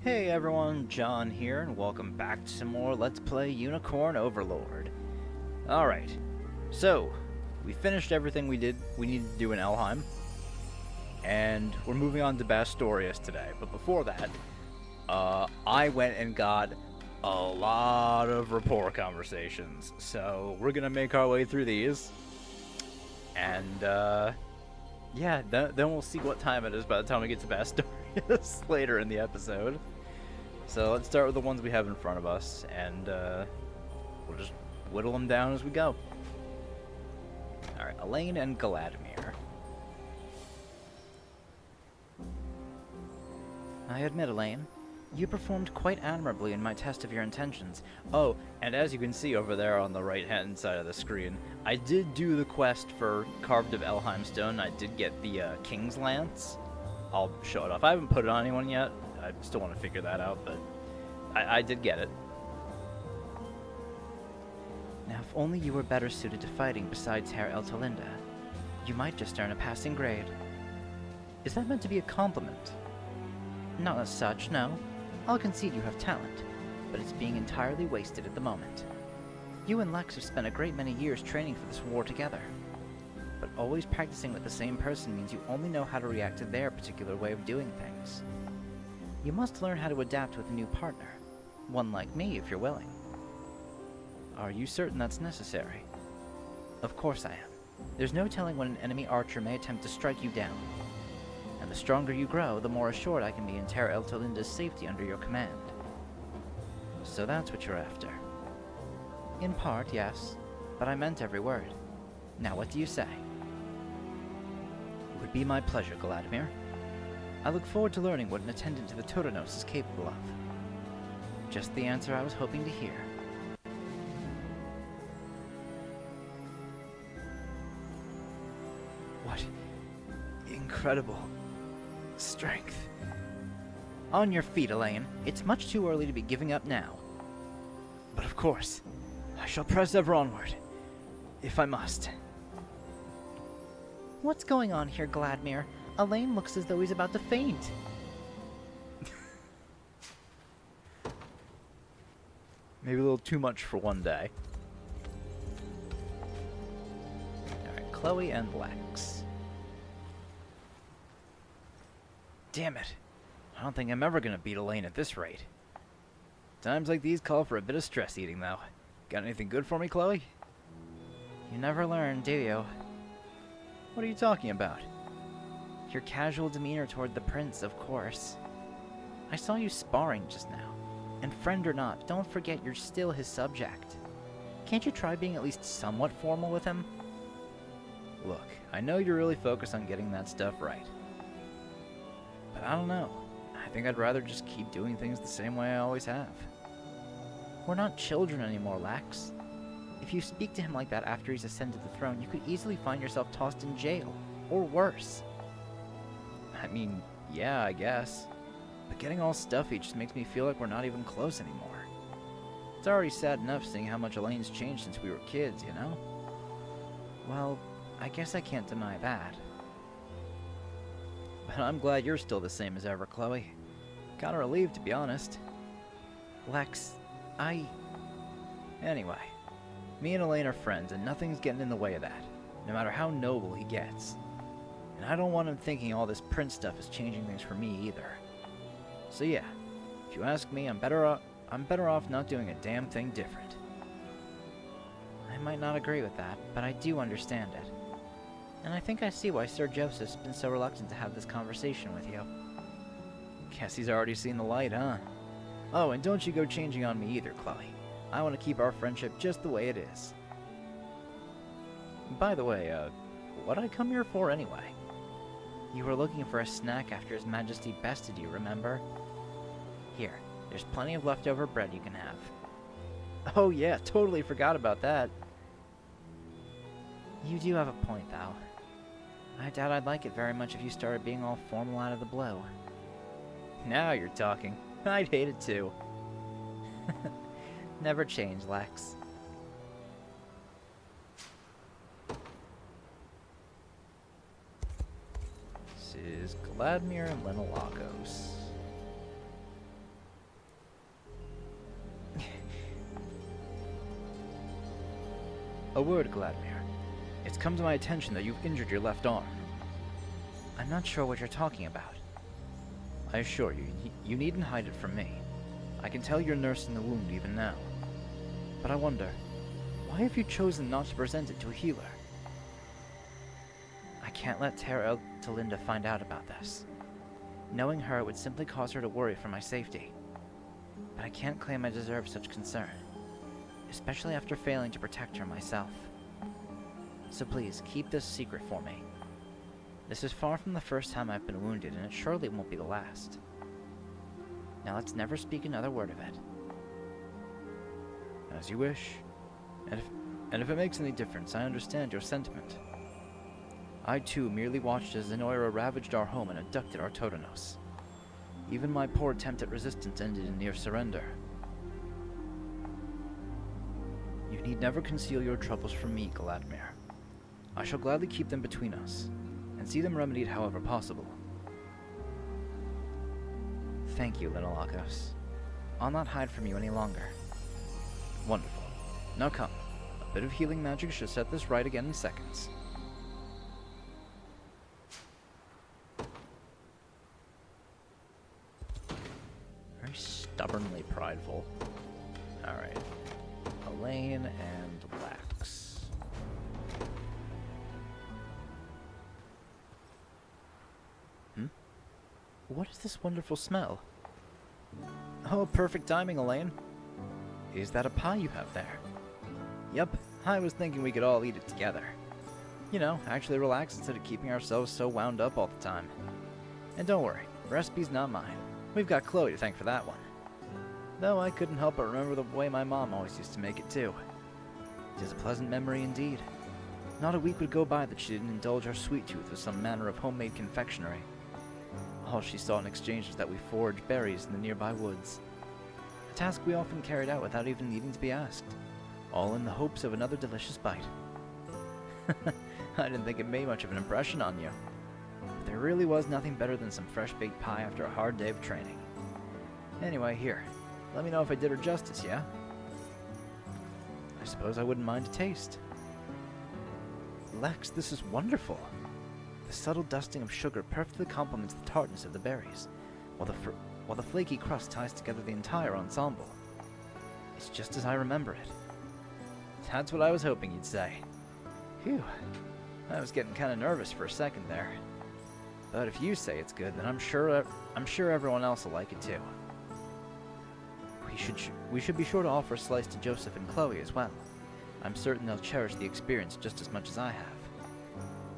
Hey everyone, John here, and welcome back to some more Let's Play Unicorn Overlord. Alright, so, we finished everything we needed to do in Elheim, and we're moving on to Bastorius today. But before that, I went and got a lot of rapport conversations, so we're gonna make our way through these, and yeah, then we'll see what time it is by the time we get to Bastorius later in the episode. So let's start with the ones we have in front of us, and we'll just whittle them down as we go. Alright, Elaine and Galadmir. I admit, Elaine, you performed quite admirably in my test of your intentions. Oh, and as you can see over there on the right-hand side of the screen, I did do the quest for Carved of Elheim Stone. I did get the King's Lance. I'll show it off. I haven't put it on anyone yet. I still want to figure that out, but I did get it. Now, if only you were better suited to fighting besides Herr Eltolinda, you might just earn a passing grade. Is that meant to be a compliment? Not as such, no. I'll concede you have talent, but it's being entirely wasted at the moment. You and Lex have spent a great many years training for this war together. But always practicing with the same person means you only know how to react to their particular way of doing things. You must learn how to adapt with a new partner. One like me, if you're willing. Are you certain that's necessary? Of course I am. There's no telling when an enemy archer may attempt to strike you down. And the stronger you grow, the more assured I can be in Herr Eltolinda's safety under your command. So that's what you're after. In part, yes, but I meant every word. Now what do you say? It would be my pleasure, Galadmir. I look forward to learning what an attendant to the Totenos is capable of. Just the answer I was hoping to hear. What incredible strength. On your feet, Elaine. It's much too early to be giving up now. But of course, I shall press ever onward, if I must. What's going on here, Galadmir? Elaine looks as though he's about to faint. Maybe a little too much for one day. Alright, Chloe and Lex. Damn it. I don't think I'm ever gonna beat Elaine at this rate. Times like these call for a bit of stress eating, though. Got anything good for me, Chloe? You never learn, do you? What are you talking about? Your casual demeanor toward the prince, of course. I saw you sparring just now. And friend or not, don't forget you're still his subject. Can't you try being at least somewhat formal with him? Look, I know you're really focused on getting that stuff right. But I don't know. I think I'd rather just keep doing things the same way I always have. We're not children anymore, Lex. If you speak to him like that after he's ascended the throne, you could easily find yourself tossed in jail. Or worse. I mean, yeah, I guess. But getting all stuffy just makes me feel like we're not even close anymore. It's already sad enough seeing how much Elaine's changed since we were kids, you know? Well, I guess I can't deny that. But I'm glad you're still the same as ever, Chloe. Kinda relieved, to be honest. Lex, Anyway, me and Elaine are friends, and nothing's getting in the way of that, no matter how noble he gets. And I don't want him thinking all this prince stuff is changing things for me either. So yeah, if you ask me, I'm better off not doing a damn thing different. I might not agree with that, but I do understand it. And I think I see why Sir Joseph's been so reluctant to have this conversation with you. Guess he's already seen the light, huh? Oh, and don't you go changing on me either, Chloe. I want to keep our friendship just the way it is. By the way, what'd I come here for anyway? You were looking for a snack after His Majesty bested you, remember? Here, there's plenty of leftover bread you can have. Oh yeah, totally forgot about that. You do have a point, though. I doubt I'd like it very much if you started being all formal out of the blue. Now you're talking. I'd hate it too. Never change, Lex. This is Galadmir and Lenolakos. A word, Gladmir. It's come to my attention that you've injured your left arm. I'm not sure what you're talking about. I assure you, you needn't hide it from me. I can tell you're nursing the wound even now. But I wonder, why have you chosen not to present it to a healer? I can't let Tara to Linda find out about this. Knowing her would simply cause her to worry for my safety. But I can't claim I deserve such concern, especially after failing to protect her myself. So please, keep this secret for me. This is far from the first time I've been wounded, and it surely won't be the last. Now let's never speak another word of it. As you wish. And if it makes any difference, I understand your sentiment. I too merely watched as Zenoira ravaged our home and abducted our Totenos. Even my poor attempt at resistance ended in near surrender. You need never conceal your troubles from me, Gladmir. I shall gladly keep them between us, and see them remedied however possible. Thank you, Linolakos. I'll not hide from you any longer. Wonderful. Now come. A bit of healing magic should set this right again in seconds. Very stubbornly prideful. Alright. Elaine and Lax. What is this wonderful smell? Oh, perfect timing, Elaine. Is that a pie you have there? Yep, I was thinking we could all eat it together. You know, actually relax instead of keeping ourselves so wound up all the time. And don't worry, the recipe's not mine. We've got Chloe to thank for that one. Though I couldn't help but remember the way my mom always used to make it too. It is a pleasant memory indeed. Not a week would go by that she didn't indulge our sweet tooth with some manner of homemade confectionery. All she sought in exchange was that we forage berries in the nearby woods. A task we often carried out without even needing to be asked, all in the hopes of another delicious bite. I didn't think it made much of an impression on you. But there really was nothing better than some fresh-baked pie after a hard day of training. Anyway, here, let me know if I did her justice, yeah? I suppose I wouldn't mind a taste. Lex, this is wonderful. The subtle dusting of sugar perfectly complements the tartness of the berries, while the flaky crust ties together the entire ensemble. It's just as I remember it. That's what I was hoping you'd say. Phew, I was getting kind of nervous for a second there. But if you say it's good, then I'm sure everyone else will like it too. We should be sure to offer a slice to Joseph and Chloe as well. I'm certain they'll cherish the experience just as much as I have.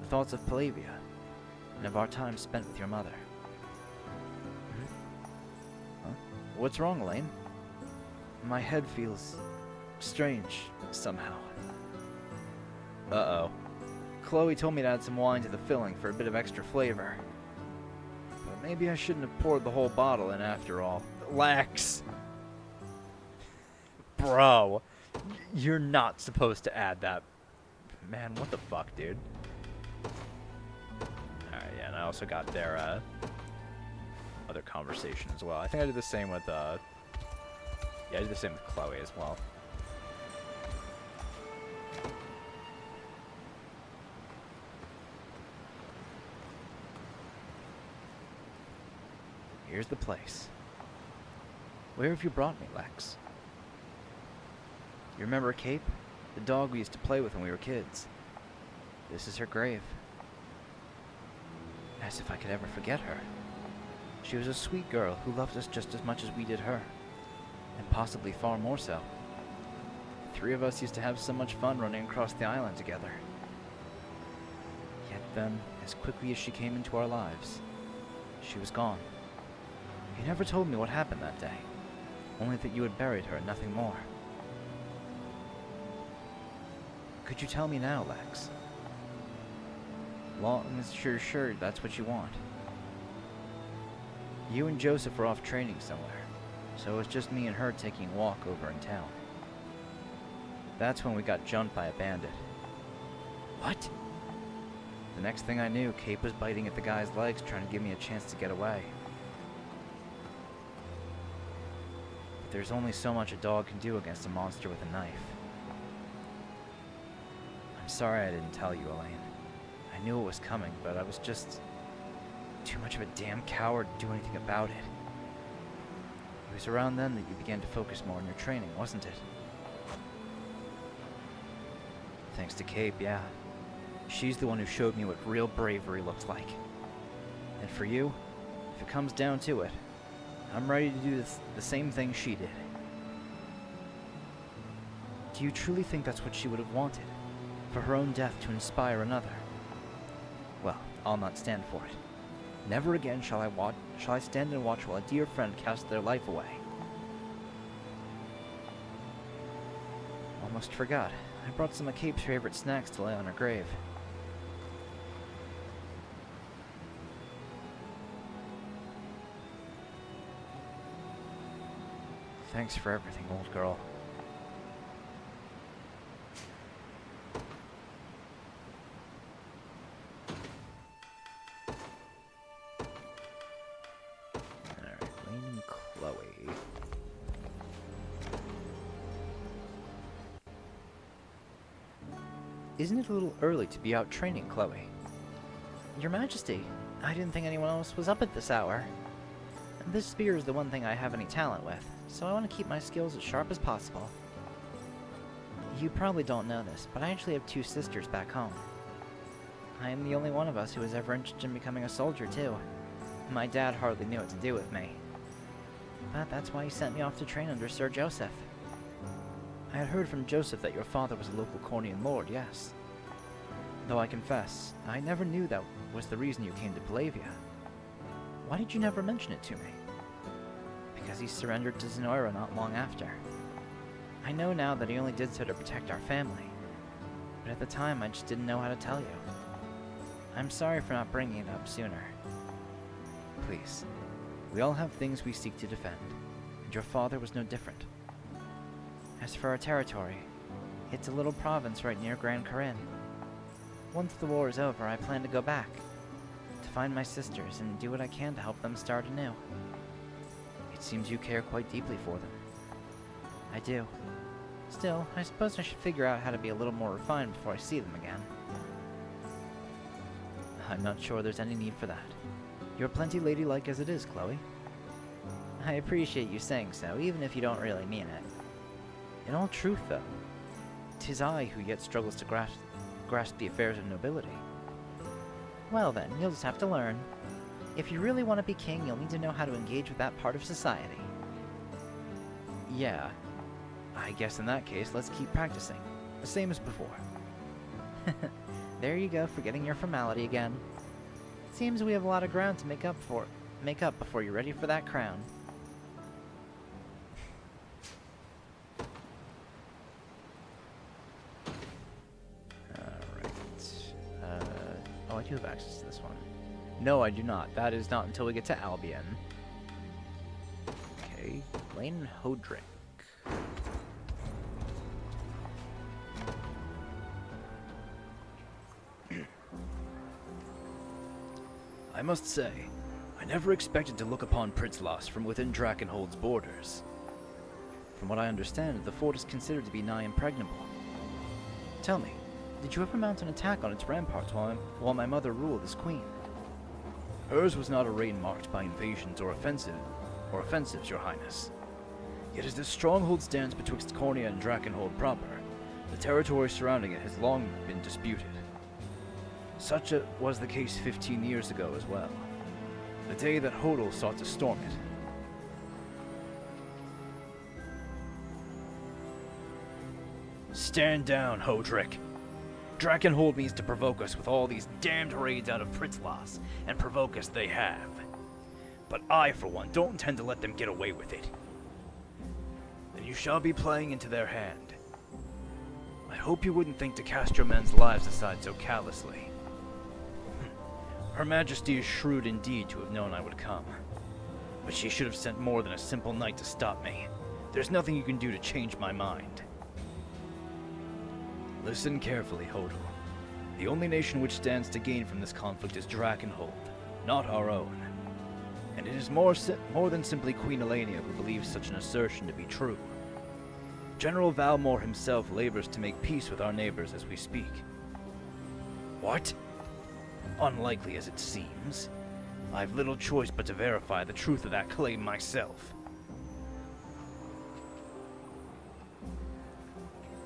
The thoughts of Palavia, and of our time spent with your mother. Huh? What's wrong, Elaine? My head feels strange, somehow. Uh-oh. Chloe told me to add some wine to the filling for a bit of extra flavor. But maybe I shouldn't have poured the whole bottle in after all. Lax! Bro, you're not supposed to add that. Man, what the fuck, dude? Alright, yeah, and I also got their, other conversation as well. I think I did the same with, yeah, I did the same with Chloe as well. Here's the place. Where have you brought me, Lex? You remember Cape? The dog we used to play with when we were kids. This is her grave. As if I could ever forget her. She was a sweet girl who loved us just as much as we did her. And possibly far more so. The three of us used to have so much fun running across the island together. Yet then, as quickly as she came into our lives, she was gone. You never told me what happened that day. Only that you had buried her and nothing more. Could you tell me now, Lex? Long as you're sure that's what you want. You and Joseph were off training somewhere, so it was just me and her taking a walk over in town. That's when we got jumped by a bandit. What? The next thing I knew, Cape was biting at the guy's legs, trying to give me a chance to get away. But there's only so much a dog can do against a monster with a knife. sorry I didn't tell you, Elaine. I knew it was coming, but I was just too much of a damn coward to do anything about it. It was around then that you began to focus more on your training, wasn't it? Thanks to Cape, yeah. She's the one who showed me what real bravery looks like. And for you, if it comes down to it, I'm ready to do the same thing she did. Do you truly think that's what she would have wanted? For her own death to inspire another? Well, I'll not stand for it. Never again shall I stand and watch while a dear friend casts their life away. Almost forgot. I brought some of Cape's favorite snacks to lay on her grave. Thanks for everything, old girl. Isn't it a little early to be out training, Chloe? Your Majesty, I didn't think anyone else was up at this hour. This spear is the one thing I have any talent with, so I want to keep my skills as sharp as possible. You probably don't know this, but I actually have 2 sisters back home. I am the only one of us who was ever interested in becoming a soldier, too. My dad hardly knew what to do with me. But that's why he sent me off to train under Sir Joseph. I had heard from Joseph that your father was a local Cornian lord, yes. Though I confess, I never knew that was the reason you came to Palavia. Why did you never mention it to me? Because he surrendered to Zenoira not long after. I know now that he only did so to protect our family, but at the time I just didn't know how to tell you. I'm sorry for not bringing it up sooner. Please, we all have things we seek to defend, and your father was no different. As for our territory, it's a little province right near Grand Corinne. Once the war is over, I plan to go back, to find my sisters and do what I can to help them start anew. It seems you care quite deeply for them. I do. Still, I suppose I should figure out how to be a little more refined before I see them again. I'm not sure there's any need for that. You're plenty ladylike as it is, Chloe. I appreciate you saying so, even if you don't really mean it. In all truth, though, 'tis I who yet struggles to grasp the affairs of nobility. Well then, you'll just have to learn. If you really want to be king, you'll need to know how to engage with that part of society. Yeah. I guess in that case, let's keep practicing. The same as before. There you go, forgetting your formality again. Seems we have a lot of ground to make up before you're ready for that crown. I do have access to this one. No, I do not. That is not until we get to Albion. Okay, Lane Hodrick. I must say, I never expected to look upon Pritzlos from within Drakenhold's borders. From what I understand, the fort is considered to be nigh impregnable. Tell me, did you ever mount an attack on its ramparts while my mother ruled as queen? Hers was not a reign marked by invasions or offensives, your highness. Yet as this stronghold stands betwixt Cornia and Drakenhold proper, the territory surrounding it has long been disputed. Such was the case 15 years ago as well, the day that Hodel sought to storm it. Stand down, Hodrick. Drakenhold means to provoke us with all these damned raids out of Pritzlos, and provoke us they have. But I, for one, don't intend to let them get away with it. Then you shall be playing into their hand. I hope you wouldn't think to cast your men's lives aside so callously. Her Majesty is shrewd indeed to have known I would come. But she should have sent more than a simple knight to stop me. There's nothing you can do to change my mind. Listen carefully, Hodel. The only nation which stands to gain from this conflict is Drakenhold, not our own. And it is more than simply Queen Elenia who believes such an assertion to be true. General Valmore himself labors to make peace with our neighbors as we speak, What? Unlikely as it seems, I've little choice but to verify the truth of that claim myself.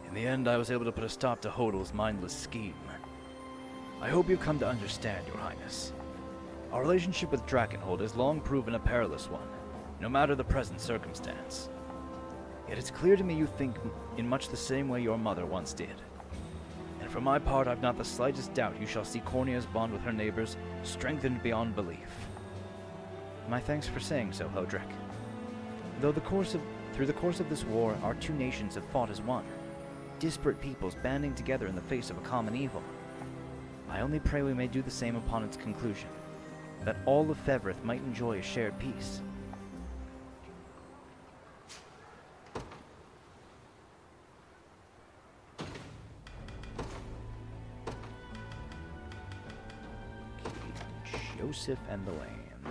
In the end, I was able to put a stop to Hodl's mindless scheme. I hope you've come to understand, Your Highness. Our relationship with Drakkenhold has long proven a perilous one, no matter the present circumstance. Yet it's clear to me you think in much the same way your mother once did. And for my part, I've not the slightest doubt you shall see Cornia's bond with her neighbors strengthened beyond belief. My thanks for saying so, Hodrick. Through the course of this war, our two nations have fought as one, disparate peoples banding together in the face of a common evil. I only pray we may do the same upon its conclusion, that all of Fevrith might enjoy a shared peace. Joseph and the Lamb.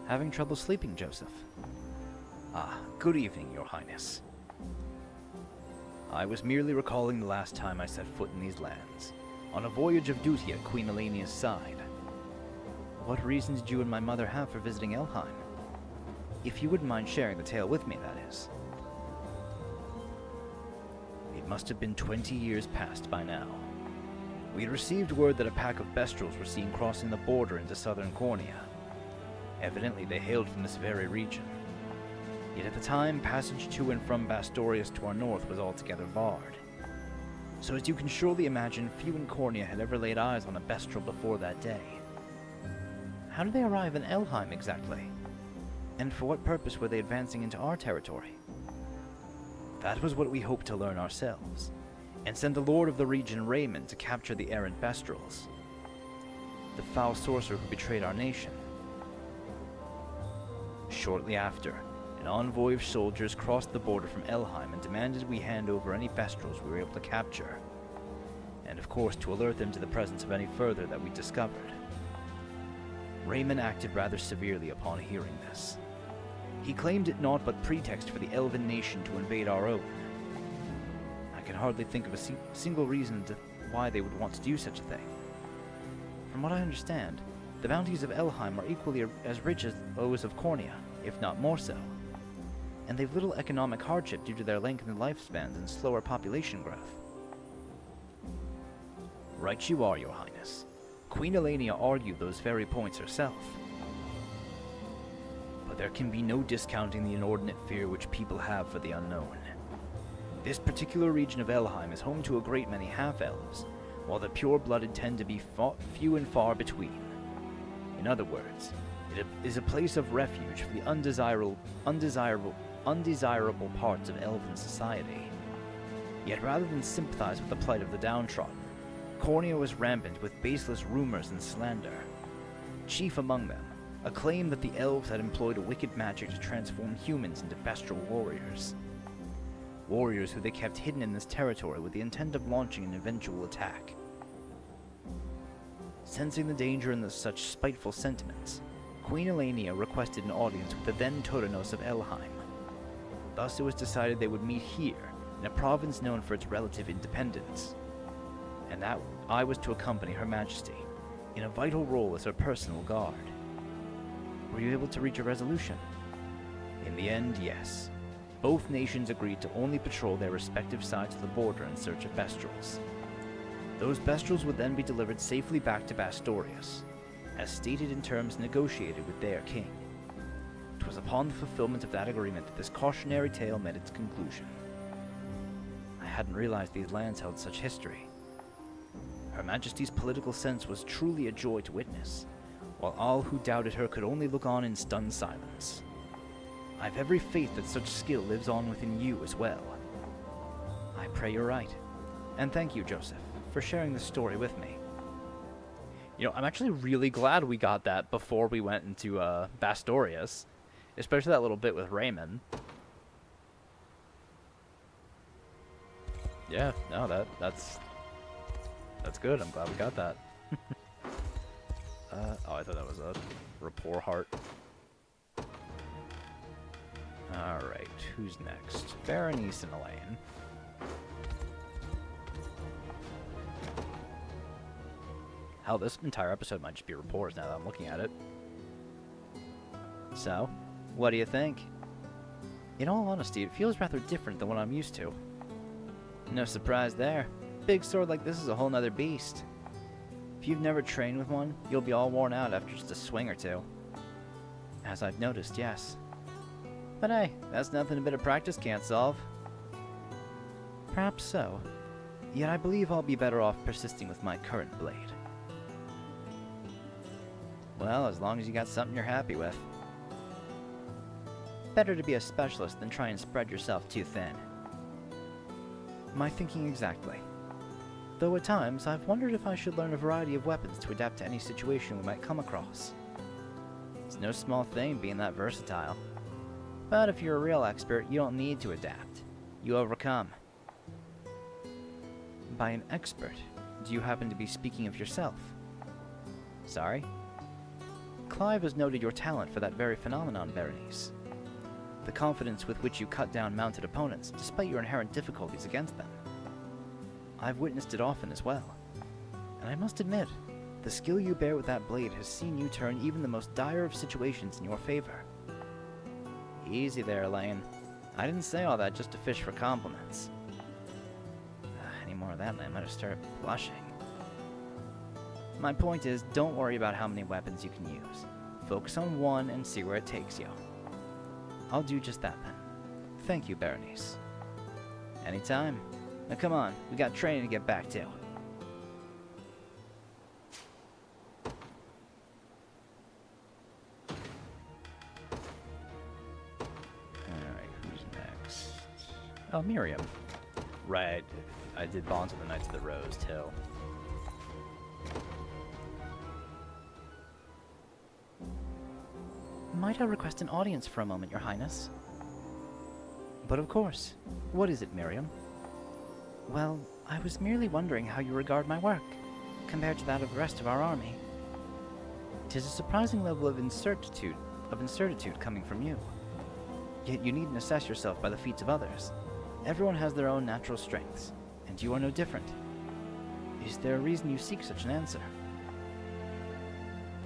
Having trouble sleeping, Joseph? Ah, good evening, Your Highness. I was merely recalling the last time I set foot in these lands, on a voyage of duty at Queen Elenia's side. What reason did you and my mother have for visiting Elheim? If you wouldn't mind sharing the tale with me, that is. It must have been 20 years past by now. We had received word that a pack of Bestrels were seen crossing the border into southern Cornia. Evidently they hailed from this very region. Yet at the time, passage to and from Bastorius to our north was altogether barred. So as you can surely imagine, few in Cornia had ever laid eyes on a Bestrel before that day. How did they arrive in Elheim exactly? And for what purpose were they advancing into our territory? That was what we hoped to learn ourselves, and send the lord of the region, Raymond, to capture the errant Bestrels, the foul sorcerer who betrayed our nation. Shortly after, an envoy of soldiers crossed the border from Elheim and demanded we hand over any Bestrels we were able to capture, and of course to alert them to the presence of any further that we discovered. Raymond acted rather severely upon hearing this. He claimed it naught but pretext for the Elven nation to invade our own. I can hardly think of a single reason why they would want to do such a thing. From what I understand, the bounties of Elheim are equally as rich as those of Cornia, if not more so. And they've little economic hardship due to their lengthened lifespans and slower population growth. Right you are, Your Highness. Queen Elenia argued those very points herself. But there can be no discounting the inordinate fear which people have for the unknown. This particular region of Elheim is home to a great many half-elves, while the pure-blooded tend to be few and far between. In other words, it is a place of refuge for the undesirable parts of elven society. Yet rather than sympathize with the plight of the downtrodden, Cornia was rampant with baseless rumors and slander. Chief among them, a claim that the elves had employed a wicked magic to transform humans into Bestral warriors. Warriors who they kept hidden in this territory with the intent of launching an eventual attack. Sensing the danger in such spiteful sentiments, Queen Elenia requested an audience with the then Totenos of Elheim. Thus it was decided they would meet here, in a province known for its relative independence, and that I was to accompany Her Majesty, in a vital role as her personal guard. Were you able to reach a resolution? In the end, yes. Both nations agreed to only patrol their respective sides of the border in search of Bestrels. Those Bestrels would then be delivered safely back to Bastorius, as stated in terms negotiated with their king. It was upon the fulfillment of that agreement that this cautionary tale met its conclusion. I hadn't realized these lands held such history. Her Majesty's political sense was truly a joy to witness, while all who doubted her could only look on in stunned silence. I've every faith that such skill lives on within you as well. I pray you're right, and thank you, Joseph, for sharing this story with me. You know, I'm actually really glad we got that before we went into Bastorius, especially that little bit with Raymond. Yeah, no, that's good. I'm glad we got that. Oh, I thought that was a rapport heart. Alright, who's next? Berenice and Elaine. Hell, this entire episode might just be reports now that I'm looking at it. So, what do you think? In all honesty, it feels rather different than what I'm used to. No surprise there. Big sword like this is a whole nother beast. If you've never trained with one, you'll be all worn out after just a swing or two. As I've noticed, yes. But hey, that's nothing a bit of practice can't solve. Perhaps so. Yet I believe I'll be better off persisting with my current blade. Well, as long as you got something you're happy with. Better to be a specialist than try and spread yourself too thin. My thinking exactly. Though at times, I've wondered if I should learn a variety of weapons to adapt to any situation we might come across. It's no small thing being that versatile. But if you're a real expert, you don't need to adapt. You overcome. By an expert, do you happen to be speaking of yourself? Sorry? Clive has noted your talent for that very phenomenon, Berenice. The confidence with which you cut down mounted opponents, despite your inherent difficulties against them. I've witnessed it often as well. And I must admit, the skill you bear with that blade has seen you turn even the most dire of situations in your favor. Easy there, Elaine. I didn't say all that just to fish for compliments. Any more of that and I might have started blushing. My point is, don't worry about how many weapons you can use. Focus on one and see where it takes you. I'll do just that then. Thank you, Berenice. Anytime. Now come on, we got training to get back to. Alright, who's next? Oh, Miriam. Right, I did Bonds of the Knights of the Rose, too. Might I request an audience for a moment, Your Highness? But of course. What is it, Miriam? Well, I was merely wondering how you regard my work, compared to that of the rest of our army. 'Tis a surprising level of incertitude coming from you. Yet you needn't assess yourself by the feats of others. Everyone has their own natural strengths, and you are no different. Is there a reason you seek such an answer?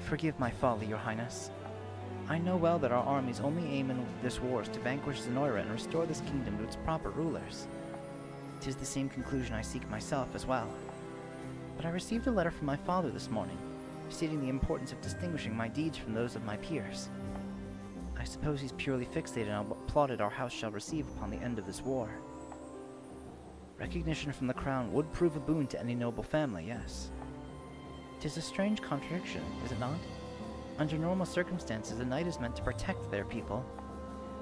Forgive my folly, Your Highness. I know well that our army's only aim in this war is to vanquish Zenoira and restore this kingdom to its proper rulers. 'Tis the same conclusion I seek myself as well. But I received a letter from my father this morning, stating the importance of distinguishing my deeds from those of my peers. I suppose he's purely fixated on what plaudit our house shall receive upon the end of this war. Recognition from the crown would prove a boon to any noble family, yes. 'Tis a strange contradiction, is it not? Under normal circumstances, a knight is meant to protect their people.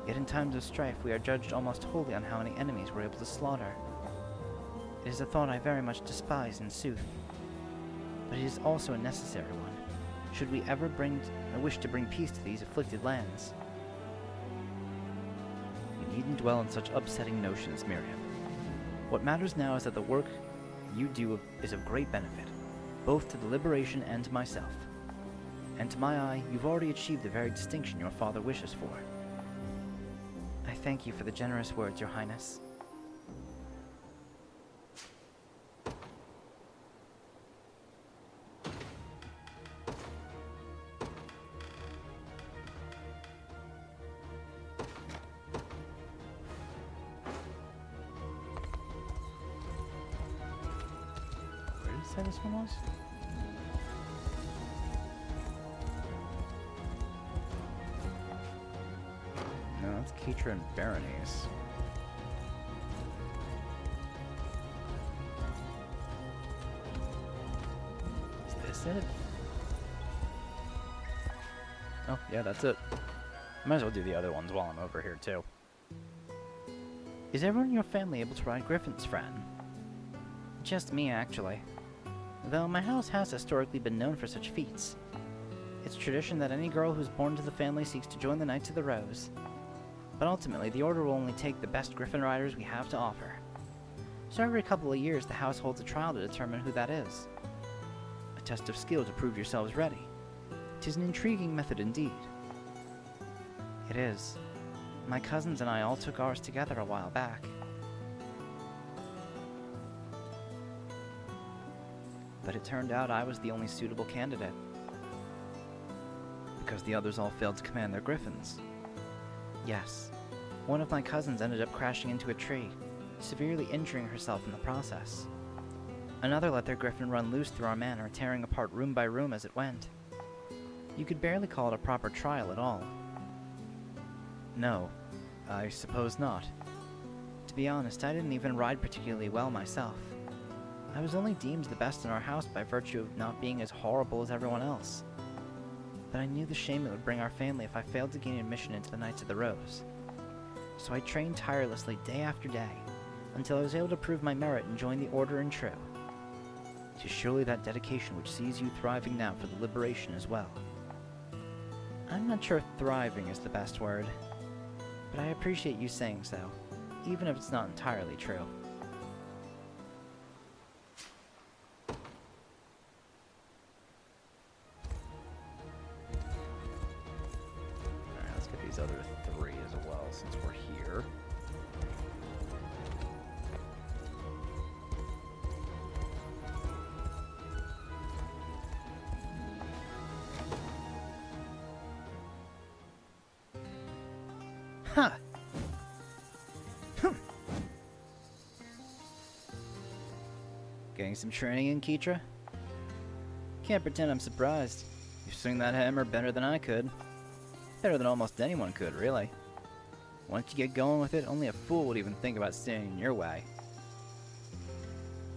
Yet in times of strife, we are judged almost wholly on how many enemies we're able to slaughter. It is a thought I very much despise, in sooth. But it is also a necessary one, should we ever wish to bring peace to these afflicted lands. You needn't dwell on such upsetting notions, Miriam. What matters now is that the work you do is of great benefit, both to the liberation and to myself. And to my eye, you've already achieved the very distinction your father wishes for. I thank you for the generous words, Your Highness. Where did you say this one was? No, that's Keitra and Berenice. Is this it? Oh, yeah, that's it. Might as well do the other ones while I'm over here, too. Is everyone in your family able to ride griffins, Fran? Just me, actually. Though my house has historically been known for such feats. It's tradition that any girl who's born to the family seeks to join the Knights of the Rose. But ultimately, the Order will only take the best griffin riders we have to offer. So every couple of years, the house holds a trial to determine who that is. A test of skill to prove yourselves ready. 'Tis an intriguing method indeed. It is. My cousins and I all took ours together a while back. But it turned out I was the only suitable candidate, because the others all failed to command their griffins. Yes, one of my cousins ended up crashing into a tree, severely injuring herself in the process. Another let their griffin run loose through our manor, tearing apart room by room as it went. You could barely call it a proper trial at all. No, I suppose not. To be honest, I didn't even ride particularly well myself. I was only deemed the best in our house by virtue of not being as horrible as everyone else. But I knew the shame it would bring our family if I failed to gain admission into the Knights of the Rose. So I trained tirelessly day after day, until I was able to prove my merit and join the Order in True. 'Tis surely that dedication which sees you thriving now for the liberation as well. I'm not sure if thriving is the best word, but I appreciate you saying so, even if it's not entirely true. Alright, let's get these other three as well since we're here. Huh. Getting some training in, Keitra? Can't pretend I'm surprised. You swing that hammer better than I could. Better than almost anyone could, really. Once you get going with it, only a fool would even think about standing in your way.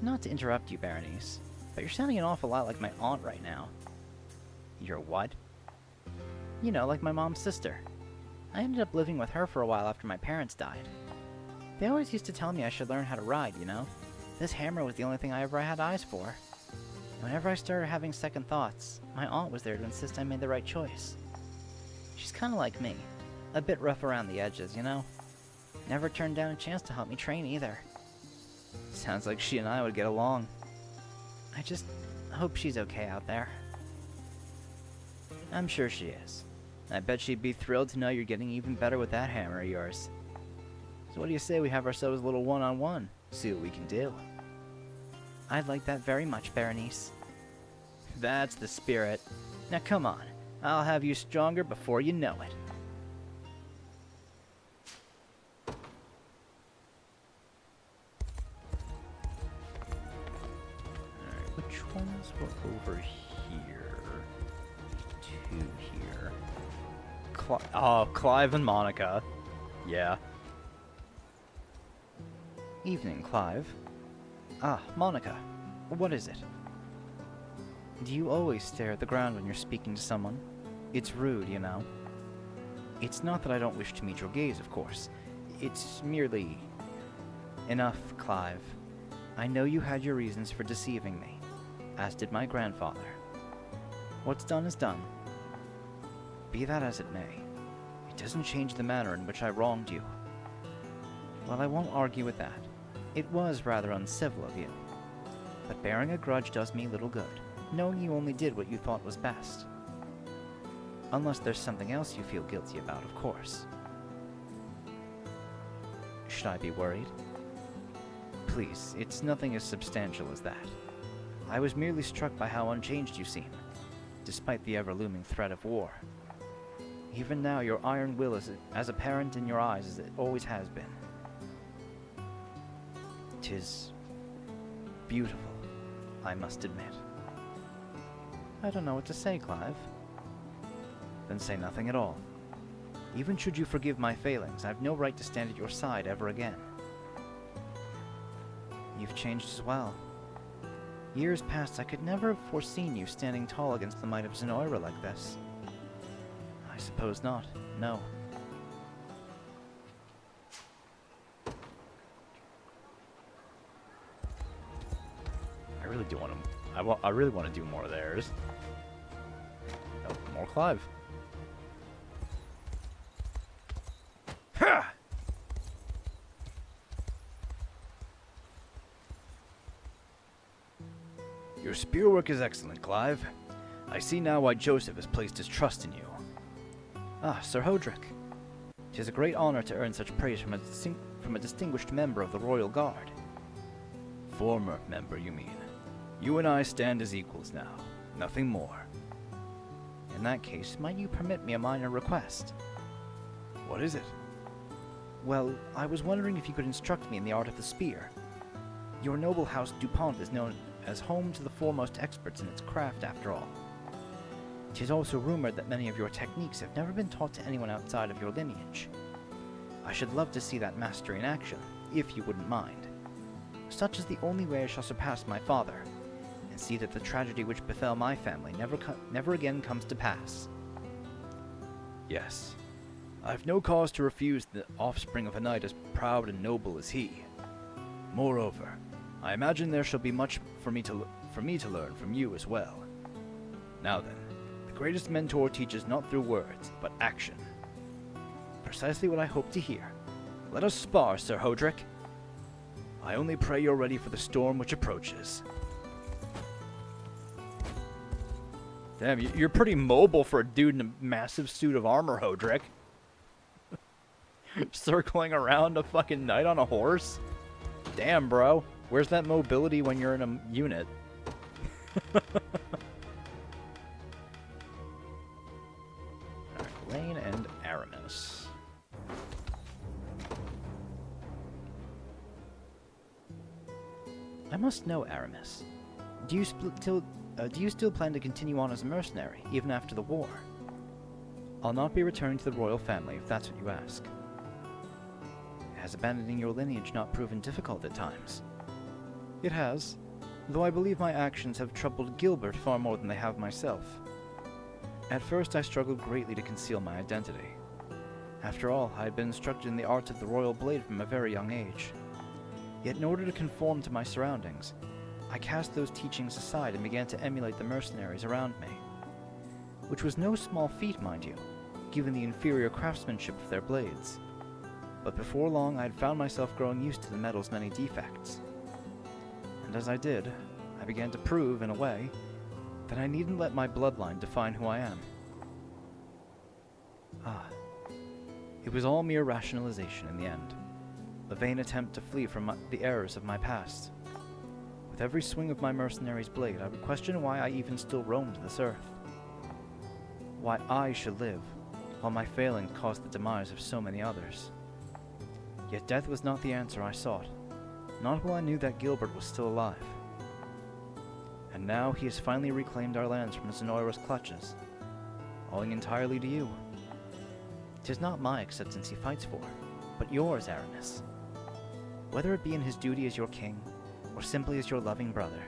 Not to interrupt you, Berenice, but you're sounding an awful lot like my aunt right now. You're what? You know, like my mom's sister. I ended up living with her for a while after my parents died. They always used to tell me I should learn how to ride, you know? This hammer was the only thing I ever had eyes for. And whenever I started having second thoughts, my aunt was there to insist I made the right choice. She's kinda like me. A bit rough around the edges, you know? Never turned down a chance to help me train either. Sounds like she and I would get along. I just hope she's okay out there. I'm sure she is. I bet she'd be thrilled to know you're getting even better with that hammer of yours. So what do you say we have ourselves a little one-on-one? See what we can do. I'd like that very much, Berenice. That's the spirit. Now come on, I'll have you stronger before you know it. Alright, which ones were over here? Two here. Clive and Monica. Yeah. Evening, Clive. Ah, Monica. What is it? Do you always stare at the ground when you're speaking to someone? It's rude, you know. It's not that I don't wish to meet your gaze, of course. It's merely... Enough, Clive. I know you had your reasons for deceiving me, as did my grandfather. What's done is done. Be that as it may, it doesn't change the manner in which I wronged you. Well, I won't argue with that. It was rather uncivil of you. But bearing a grudge does me little good, knowing you only did what you thought was best. Unless there's something else you feel guilty about, of course. Should I be worried? Please, it's nothing as substantial as that. I was merely struck by how unchanged you seem, despite the ever-looming threat of war. Even now, your iron will is as apparent in your eyes as it always has been. 'Tis beautiful, I must admit. I don't know what to say, Clive. Then say nothing at all. Even should you forgive my failings, I've no right to stand at your side ever again. You've changed as well. Years past, I could never have foreseen you standing tall against the might of Zenoira like this. I suppose not, no. I really do want to... I really want to do more of theirs. Oh, more Clive. Ha! Your spearwork is excellent, Clive. I see now why Joseph has placed his trust in you. Ah, Sir Hodrick. 'Tis a great honor to earn such praise from a distinguished member of the Royal Guard. Former member, you mean? You and I stand as equals now, nothing more. In that case, might you permit me a minor request? What is it? Well, I was wondering if you could instruct me in the art of the spear. Your noble house DuPont is known as home to the foremost experts in its craft, after all. 'Tis also rumored that many of your techniques have never been taught to anyone outside of your lineage. I should love to see that mastery in action, if you wouldn't mind. Such is the only way I shall surpass my father, and see that the tragedy which befell my family never again comes to pass. Yes, I've no cause to refuse the offspring of a knight as proud and noble as he. Moreover, I imagine there shall be much for me to learn from you as well. Now then, the greatest mentor teaches not through words, but action. Precisely what I hope to hear. Let us spar, Sir Hodrick. I only pray you're ready for the storm which approaches. Damn, you're pretty mobile for a dude in a massive suit of armor, Hodrick. Circling around a fucking knight on a horse? Damn, bro. Where's that mobility when you're in a unit? Alright, Lane and Aramis. I must know, Aramis. Do you still plan to continue on as a mercenary, even after the war? I'll not be returning to the royal family, if that's what you ask. Has abandoning your lineage not proven difficult at times? It has, though I believe my actions have troubled Gilbert far more than they have myself. At first I struggled greatly to conceal my identity. After all, I had been instructed in the art of the royal blade from a very young age. Yet in order to conform to my surroundings, I cast those teachings aside and began to emulate the mercenaries around me. Which was no small feat, mind you, given the inferior craftsmanship of their blades. But before long I had found myself growing used to the metal's many defects. And as I did, I began to prove, in a way, that I needn't let my bloodline define who I am. Ah, it was all mere rationalization in the end, a vain attempt to flee from the errors of my past. With every swing of my mercenary's blade, I would question why I even still roamed this earth. Why I should live, while my failings caused the demise of so many others. Yet death was not the answer I sought, not while I knew that Gilbert was still alive. And now he has finally reclaimed our lands from Zenoira's clutches, owing entirely to you. 'Tis not my acceptance he fights for, but yours, Aramis. Whether it be in his duty as your king, or simply as your loving brother.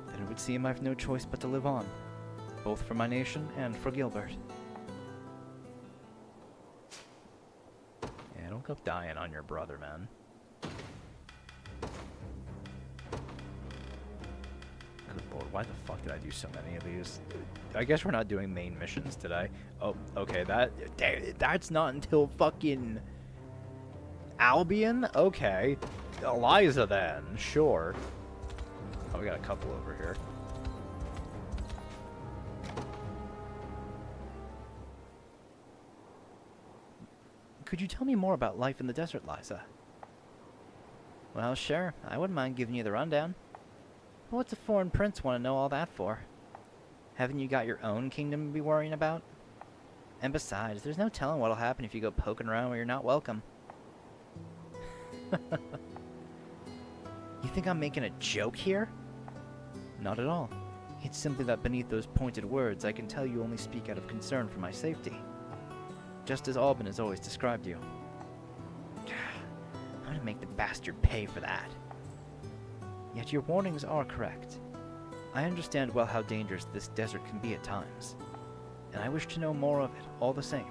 Then it would seem I've no choice but to live on, both for my nation and for Gilbert. Yeah, don't go dying on your brother, man. Good lord, why the fuck did I do so many of these? I guess we're not doing main missions today. Oh, okay, that's not until fucking Albion? Okay. Eliza then, sure. Oh, we got a couple over here. Could you tell me more about life in the desert, Liza? Well, sure. I wouldn't mind giving you the rundown. But what's a foreign prince want to know all that for? Haven't you got your own kingdom to be worrying about? And besides, there's no telling what'll happen if you go poking around where you're not welcome. You think I'm making a joke here? Not at all. It's simply that beneath those pointed words, I can tell you only speak out of concern for my safety. Just as Alban has always described you. I'm gonna make the bastard pay for that. Yet your warnings are correct. I understand well how dangerous this desert can be at times, and I wish to know more of it, all the same.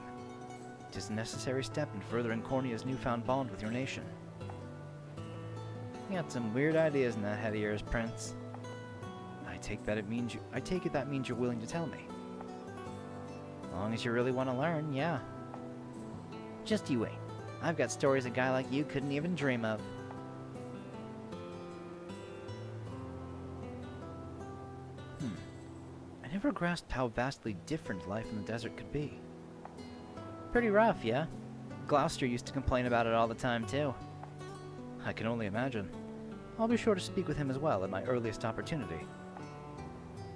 It is a necessary step in furthering Cornea's newfound bond with your nation. You got some weird ideas in that head of yours, Prince. I take it that means you're willing to tell me. As long as you really want to learn, yeah. Just you wait. I've got stories a guy like you couldn't even dream of. I never grasped how vastly different life in the desert could be. Pretty rough, yeah? Gloucester used to complain about it all the time, too. I can only imagine. I'll be sure to speak with him as well at my earliest opportunity.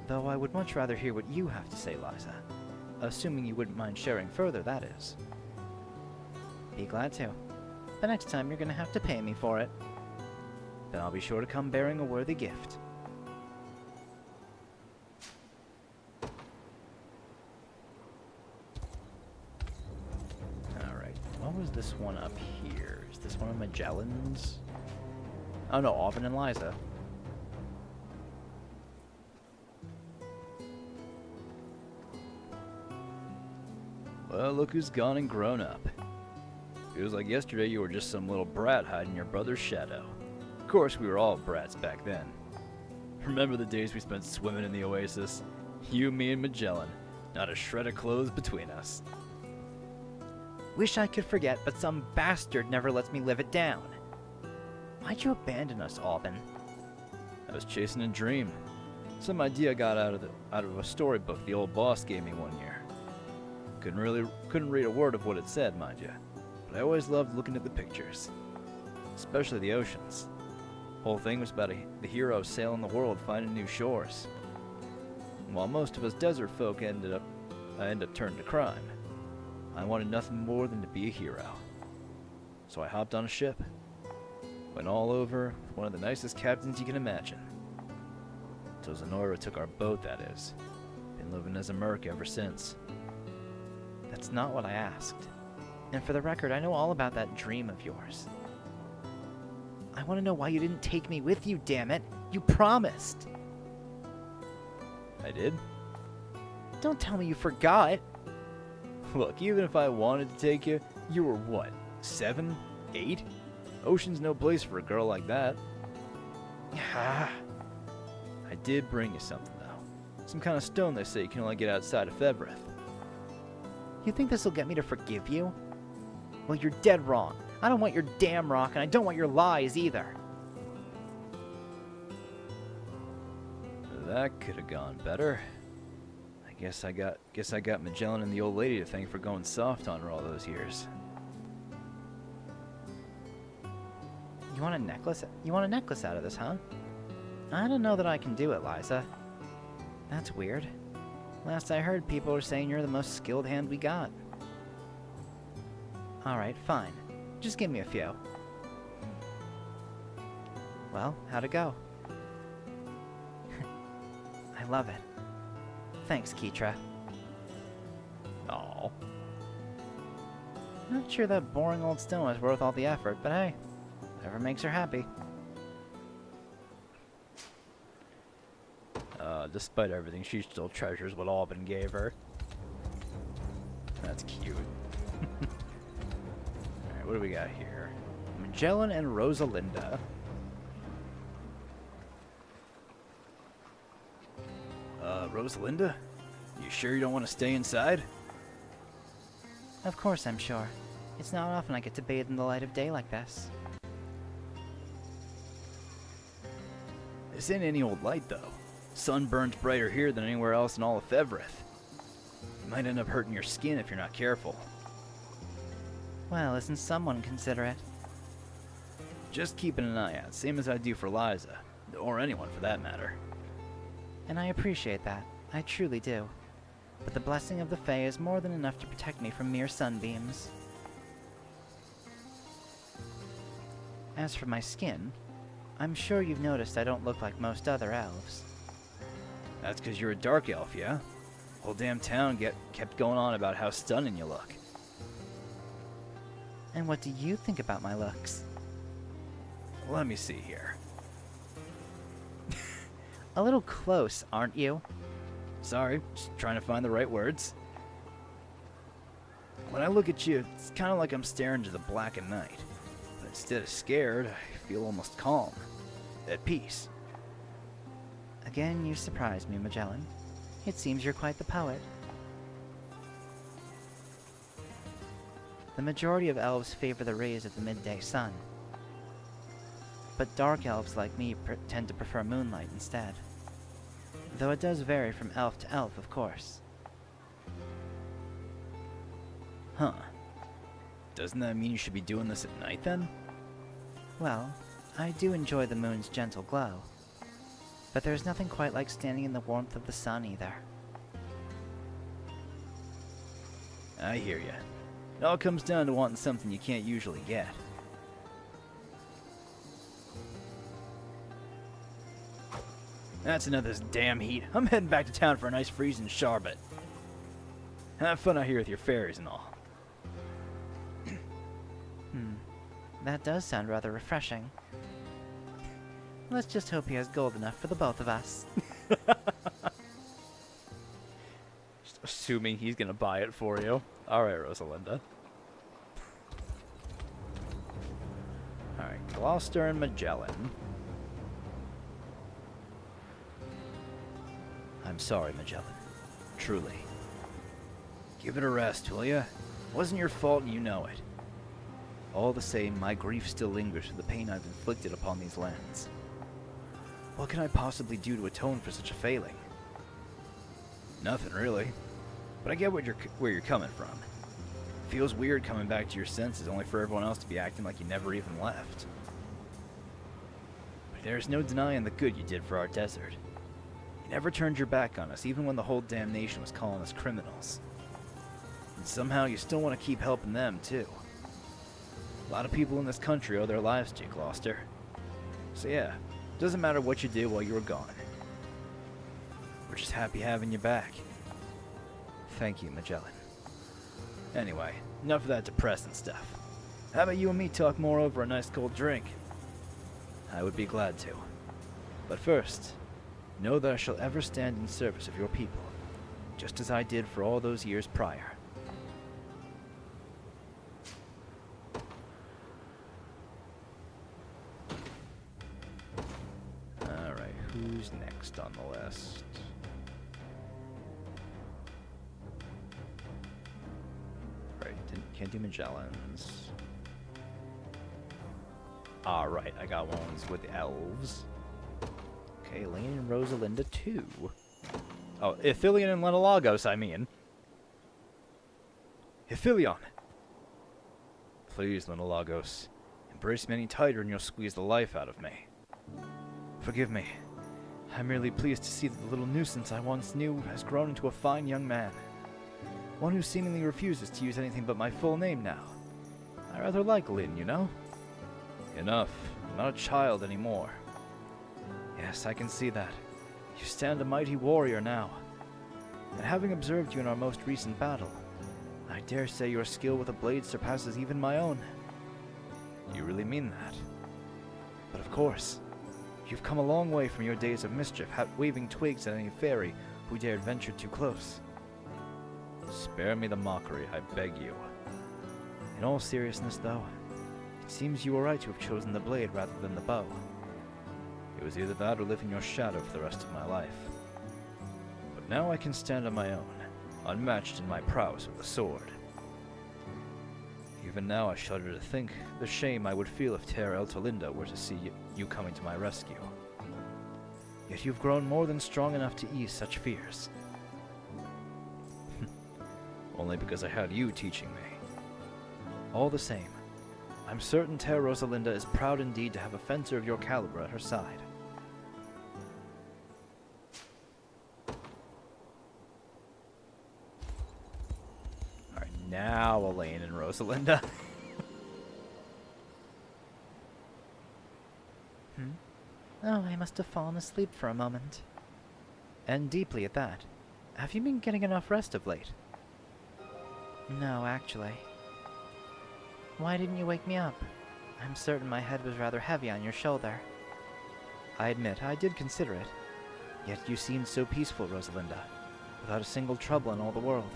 Though I would much rather hear what you have to say, Liza. Assuming you wouldn't mind sharing further, that is. Be glad to. But next time you're gonna have to pay me for it. Then I'll be sure to come bearing a worthy gift. Alright, what was this one up here? Is this one of Magellan's? Oh no, Alvin and Liza. Well, look who's gone and grown up. Feels like yesterday you were just some little brat hiding your brother's shadow. Of course, we were all brats back then. Remember the days we spent swimming in the oasis? You, me, and Magellan. Not a shred of clothes between us. Wish I could forget, but some bastard never lets me live it down. Why'd you abandon us, Alvin? I was chasing a dream. Some idea I got out of a storybook the old boss gave me one year. Couldn't read a word of what it said, mind you, but I always loved looking at the pictures, especially the oceans. Whole thing was about the hero sailing the world, finding new shores. And while most of us desert folk end up turning to crime, I wanted nothing more than to be a hero. So I hopped on a ship, went all over with one of the nicest captains you can imagine. Till Zenora took our boat, that is. Been living as a merc ever since. That's not what I asked. And for the record, I know all about that dream of yours. I want to know why you didn't take me with you, damn it! You promised! I did? Don't tell me you forgot! Look, even if I wanted to take you, you were what, 7? 8? Ocean's no place for a girl like that. I did bring you something, though. Some kind of stone they say you can only get outside of Febreth. You think this'll get me to forgive you? Well, you're dead wrong. I don't want your damn rock, and I don't want your lies either. That could have gone better. I guess I got Magellan and the old lady to thank for going soft on her all those years. You want a necklace? You want a necklace out of this, huh? I don't know that I can do it, Liza. That's weird. Last I heard, people were saying you're the most skilled hand we got. Alright, fine. Just give me a few. Well, how'd it go? I love it. Thanks, Keetra. Aw. Not sure that boring old stone is worth all the effort, but hey, whatever makes her happy. Despite everything, she still treasures what Alvin gave her. That's cute. Alright, what do we got here? Magellan and Rosalinda. Rosalinda? You sure you don't want to stay inside? Of course I'm sure. It's not often I get to bathe in the light of day like this. This ain't any old light, though. Sun burns brighter here than anywhere else in all of Fevrith. You might end up hurting your skin if you're not careful. Well, isn't someone considerate? Just keeping an eye out, same as I do for Liza. Or anyone for that matter. And I appreciate that. I truly do. But the blessing of the Fae is more than enough to protect me from mere sunbeams. As for my skin, I'm sure you've noticed I don't look like most other elves. That's because you're a dark elf, yeah? Whole damn town kept going on about how stunning you look. And what do you think about my looks? Let me see here. A little close, aren't you? Sorry, just trying to find the right words. When I look at you, it's kind of like I'm staring into the black of night. But instead of scared, I feel almost calm. At peace. Again, you surprise me, Magellan. It seems you're quite the poet. The majority of elves favor the rays of the midday sun. But dark elves like me tend to prefer moonlight instead. Though it does vary from elf to elf, of course. Huh. Doesn't that mean you should be doing this at night then? Well, I do enjoy the moon's gentle glow. But there's nothing quite like standing in the warmth of the sun either. I hear ya. It all comes down to wanting something you can't usually get. That's enough of this damn heat. I'm heading back to town for a nice freezing sherbet. Have fun out here with your fairies and all. That does sound rather refreshing. Let's just hope he has gold enough for the both of us. Just assuming he's gonna buy it for you. Alright, Rosalinda. Alright, Gloucester and Magellan. I'm sorry, Magellan. Truly. Give it a rest, will ya? Wasn't your fault and you know it. All the same, my grief still lingers for the pain I've inflicted upon these lands. What can I possibly do to atone for such a failing? Nothing, really. But I get where you're coming from. It feels weird coming back to your senses only for everyone else to be acting like you never even left. But there's no denying the good you did for our desert. You never turned your back on us, even when the whole damn nation was calling us criminals. And somehow you still want to keep helping them, too. A lot of people in this country owe their lives to you, Gloucester. So yeah, it doesn't matter what you did while you were gone. We're just happy having you back. Thank you, Magellan. Anyway, enough of that depressing stuff. How about you and me talk more over a nice cold drink? I would be glad to. But first, know that I shall ever stand in service of your people, just as I did for all those years prior. Alright, who's next on the list? Right, can't do Magellan's. Alright, I got ones with the elves. Okay, Lane and Rosalinda 2. Oh, Ithilion and Lenolagos, I mean. Ithilion! Please, Lenolagos. Embrace me any tighter and you'll squeeze the life out of me. Forgive me. I'm merely pleased to see that the little nuisance I once knew has grown into a fine young man. One who seemingly refuses to use anything but my full name now. I rather like Lynn, you know? Enough. I'm not a child anymore. Yes, I can see that. You stand a mighty warrior now. And having observed you in our most recent battle, I dare say your skill with a blade surpasses even my own. You really mean that? But of course, you've come a long way from your days of mischief, waving twigs at any fairy who dared venture too close. Spare me the mockery, I beg you. In all seriousness, though, it seems you were right to have chosen the blade rather than the bow. It was either that or live in your shadow for the rest of my life. But now I can stand on my own, unmatched in my prowess with the sword. Even now I shudder to think the shame I would feel if Terra Eltolinda were to see you coming to my rescue. Yet you've grown more than strong enough to ease such fears. Only because I had you teaching me. All the same, I'm certain Terra Rosalinda is proud indeed to have a fencer of your caliber at her side. Alright, now Elaine and Rosalinda. Oh, I must have fallen asleep for a moment. And deeply at that. Have you been getting enough rest of late? No, actually. Why didn't you wake me up? I'm certain my head was rather heavy on your shoulder. I admit, I did consider it. Yet you seemed so peaceful, Rosalinda, without a single trouble in all the world.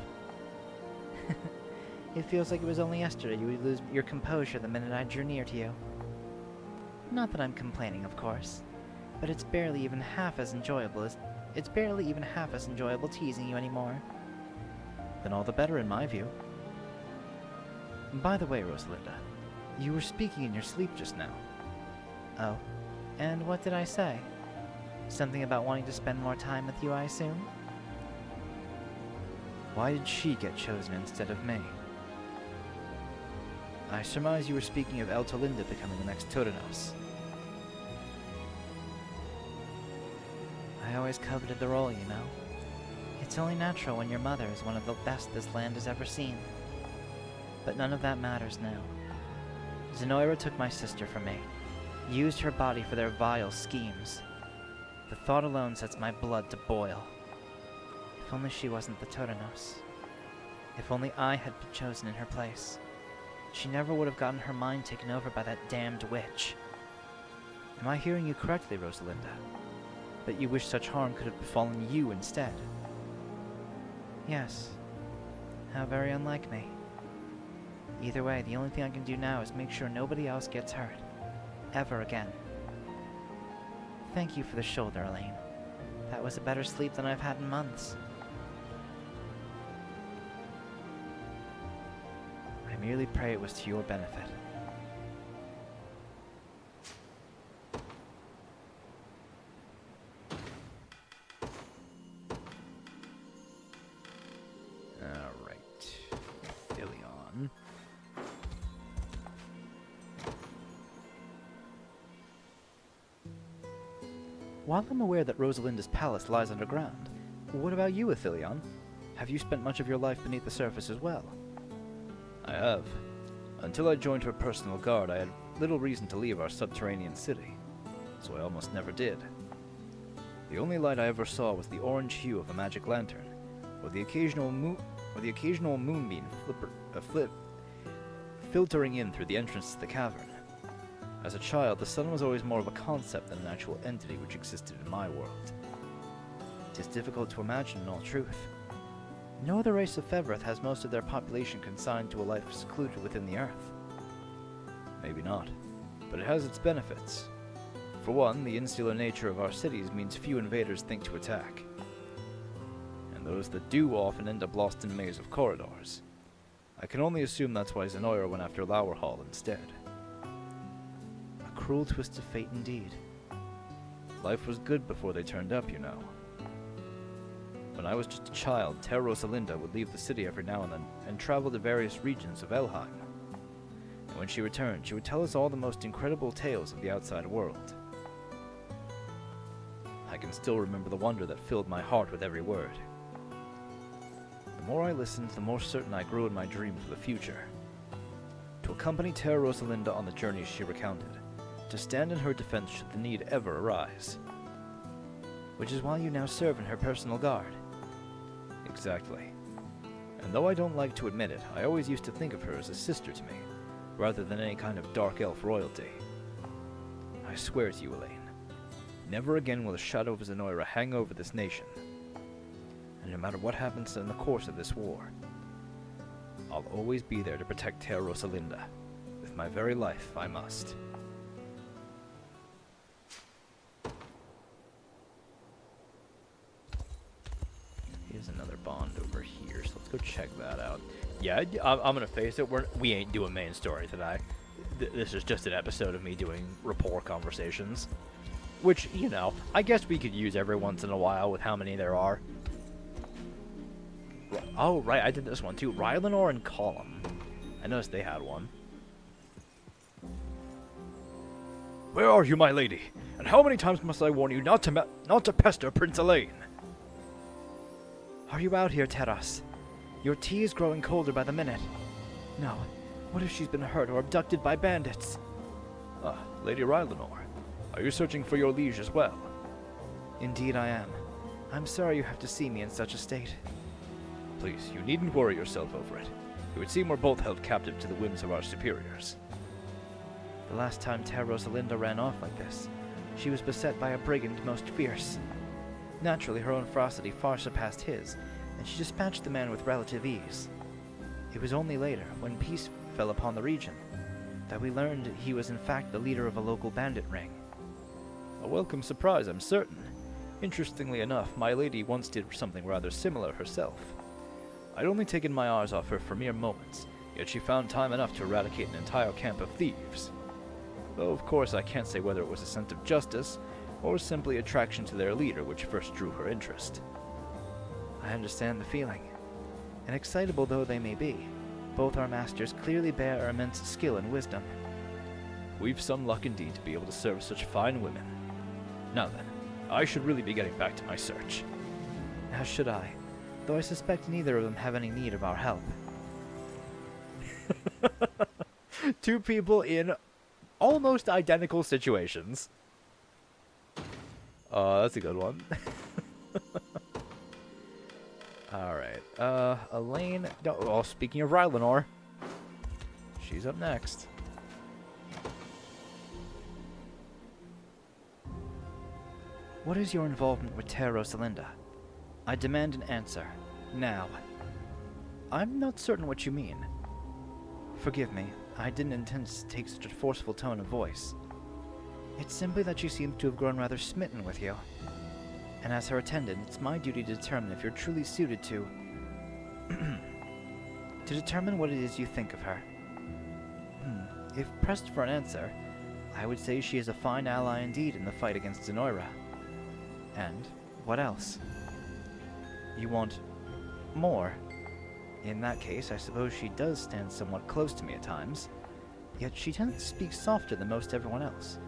It feels like it was only yesterday you would lose your composure the minute I drew near to you. Not that I'm complaining, of course, but it's barely even half as enjoyable teasing you anymore. Then all the better in my view. By the way, Rosalinda, you were speaking in your sleep just now. Oh, and what did I say? Something about wanting to spend more time with you, I assume? Why did she get chosen instead of me? I surmise you were speaking of Eltolinda becoming the next Totenos. I always coveted the role, you know. It's only natural when your mother is one of the best this land has ever seen. But none of that matters now. Zenoira took my sister from me, used her body for their vile schemes. The thought alone sets my blood to boil. If only she wasn't the Totenos. If only I had been chosen in her place. She never would have gotten her mind taken over by that damned witch. Am I hearing you correctly, Rosalinda? That you wish such harm could have befallen you instead? Yes. How very unlike me. Either way, the only thing I can do now is make sure nobody else gets hurt. Ever again. Thank you for the shoulder, Elaine. That was a better sleep than I've had in months. I merely pray it was to your benefit. Alright. Ilion. While I'm aware that Rosalinda's palace lies underground, what about you, Athelion? Have you spent much of your life beneath the surface as well? I have. Until I joined her personal guard, I had little reason to leave our subterranean city, so I almost never did. The only light I ever saw was the orange hue of a magic lantern, or the occasional moonbeam filtering in through the entrance to the cavern. As a child, the sun was always more of a concept than an actual entity which existed in my world. It is difficult to imagine in all truth. No other race of Fevrith has most of their population consigned to a life secluded within the earth. Maybe not, but it has its benefits. For one, the insular nature of our cities means few invaders think to attack. And those that do often end up lost in a maze of corridors. I can only assume that's why Zenoira went after Lower Hall instead. A cruel twist of fate indeed. Life was good before they turned up, you know. When I was just a child, Ter Rosalinda would leave the city every now and then and travel to various regions of Elheim. And when she returned, she would tell us all the most incredible tales of the outside world. I can still remember the wonder that filled my heart with every word. The more I listened, the more certain I grew in my dream for the future. To accompany Ter Rosalinda on the journeys she recounted, to stand in her defense should the need ever arise. Which is why you now serve in her personal guard. Exactly. And though I don't like to admit it, I always used to think of her as a sister to me, rather than any kind of dark elf royalty. I swear to you, Elaine, never again will the shadow of Zenoira hang over this nation. And no matter what happens in the course of this war, I'll always be there to protect Ter Rosalinda. With my very life, I must. Here's another bond over here, so let's go check that out. Yeah, I'm gonna face it. We ain't doing main story today. This is just an episode of me doing rapport conversations, which, you know, I guess we could use every once in a while with how many there are. Oh, right, I did this one too. Rylanor and Column. I noticed they had one. Where are you, my lady? And how many times must I warn you not to pester Prince Elaine? Are you out here, Terras? Your tea is growing colder by the minute. No, what if she's been hurt or abducted by bandits? Ah, Lady Rylanor. Are you searching for your liege as well? Indeed I am. I'm sorry you have to see me in such a state. Please, you needn't worry yourself over it. It would seem we're both held captive to the whims of our superiors. The last time Ter Rosalinda ran off like this, she was beset by a brigand most fierce. Naturally, her own ferocity far surpassed his, and she dispatched the man with relative ease. It was only later, when peace fell upon the region, that we learned he was in fact the leader of a local bandit ring. A welcome surprise, I'm certain. Interestingly enough, my lady once did something rather similar herself. I'd only taken my eyes off her for mere moments, yet she found time enough to eradicate an entire camp of thieves. Though, of course, I can't say whether it was a sense of justice, or simply attraction to their leader which first drew her interest. I understand the feeling, and excitable though they may be, Both our masters clearly bear immense skill and wisdom. We've some luck indeed to be able to serve such fine women. Now then, I should really be getting back to my search. As should I, though I suspect neither of them have any need of our help. Two people in almost identical situations. That's a good one. Alright, Elaine... Oh, speaking of Rylanor, she's up next. What is your involvement with Terra Rosalinda? I demand an answer. Now. I'm not certain what you mean. Forgive me, I didn't intend to take such a forceful tone of voice. It's simply that she seems to have grown rather smitten with you. And as her attendant, it's my duty to determine if you're truly suited to... to determine what it is you think of her. If pressed for an answer, I would say she is a fine ally indeed in the fight against Zenoira. And what else? You want more? In that case, I suppose she does stand somewhat close to me at times, yet she tends to speak softer than most everyone else,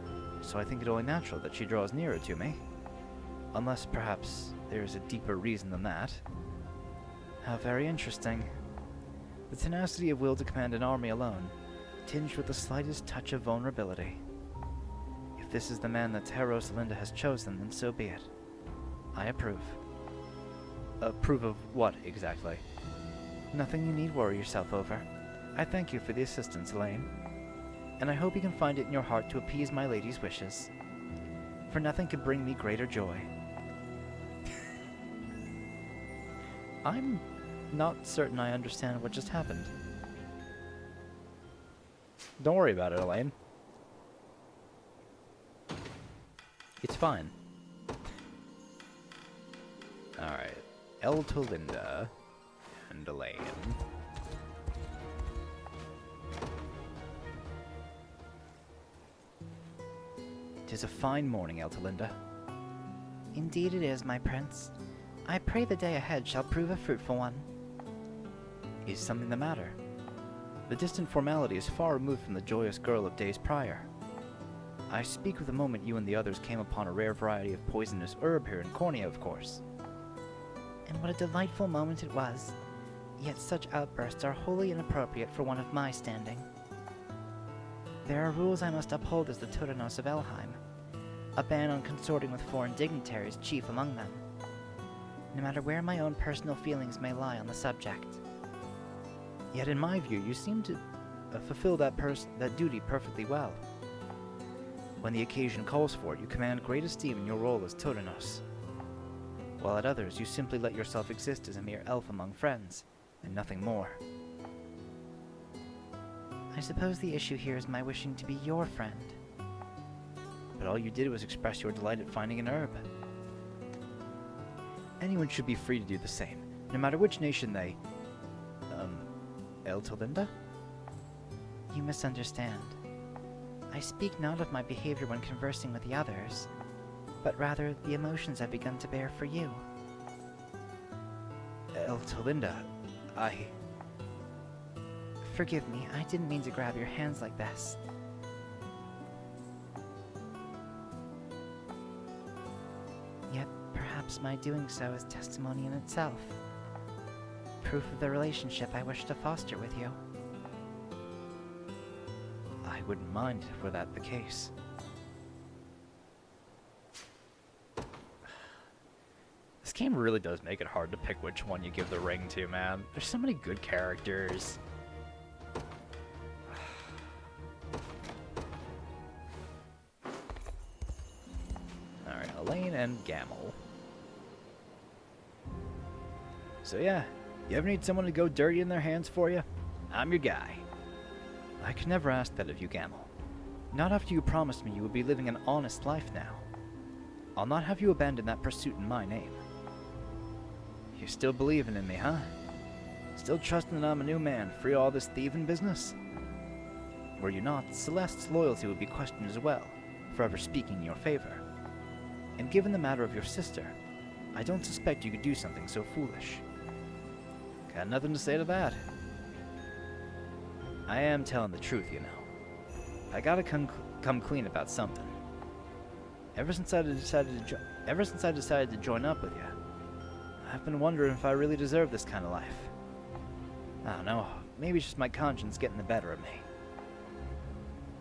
so I think it only natural that she draws nearer to me. Unless, perhaps, there is a deeper reason than that. How very interesting. The tenacity of will to command an army alone, tinged with the slightest touch of vulnerability. If this is the man that Terra Rosalinda has chosen, then so be it. I approve. Approve of what, exactly? Nothing you need worry yourself over. I thank you for the assistance, Elaine. And I hope you can find it in your heart to appease my lady's wishes. For nothing could bring me greater joy. I'm not certain I understand what just happened. Don't worry about it, Elaine. It's fine. Alright. Eltolinda and Elaine. "'Tis a fine morning, Eltolinda." "Indeed it is, my prince. I pray the day ahead shall prove a fruitful one." Is something the matter? The distant formality is far removed from the joyous girl of days prior. I speak of the moment you and the others came upon a rare variety of poisonous herb here in Cornea, of course. And what a delightful moment it was. Yet such outbursts are wholly inappropriate for one of my standing. There are rules I must uphold as the Turanos of Elheim. A ban on consorting with foreign dignitaries, chief among them. No matter where my own personal feelings may lie on the subject. Yet in my view, you seem to fulfill that duty perfectly well. When the occasion calls for it, you command great esteem in your role as Turanos. While at others, you simply let yourself exist as a mere elf among friends, and nothing more. I suppose the issue here is my wishing to be your friend. But all you did was express your delight at finding an herb. Anyone should be free to do the same, no matter which nation they... Eltolinda? You misunderstand. I speak not of my behavior when conversing with the others, but rather the emotions I've begun to bear for you. Eltolinda, I... Forgive me, I didn't mean to grab your hands like this. Yet, perhaps my doing so is testimony in itself. Proof of the relationship I wish to foster with you. I wouldn't mind were that the case. This game really does make it hard to pick which one you give the ring to, man. There's so many good characters. Alright, Elaine and Gamel. So yeah, you ever need someone to go dirty in their hands for you? I'm your guy. I could never ask that of you, Gamel. Not after you promised me you would be living an honest life now. I'll not have you abandon that pursuit in my name. You still believing in me, huh? Still trusting that I'm a new man, free of all this thieving business? Were you not, Celeste's loyalty would be questioned as well, forever speaking in your favor. And given the matter of your sister, I don't suspect you could do something so foolish. Got nothing to say to that. I am telling the truth, you know. I gotta come clean about something. Ever since I decided to join up with you, I've been wondering if I really deserve this kind of life. I don't know, maybe it's just my conscience getting the better of me.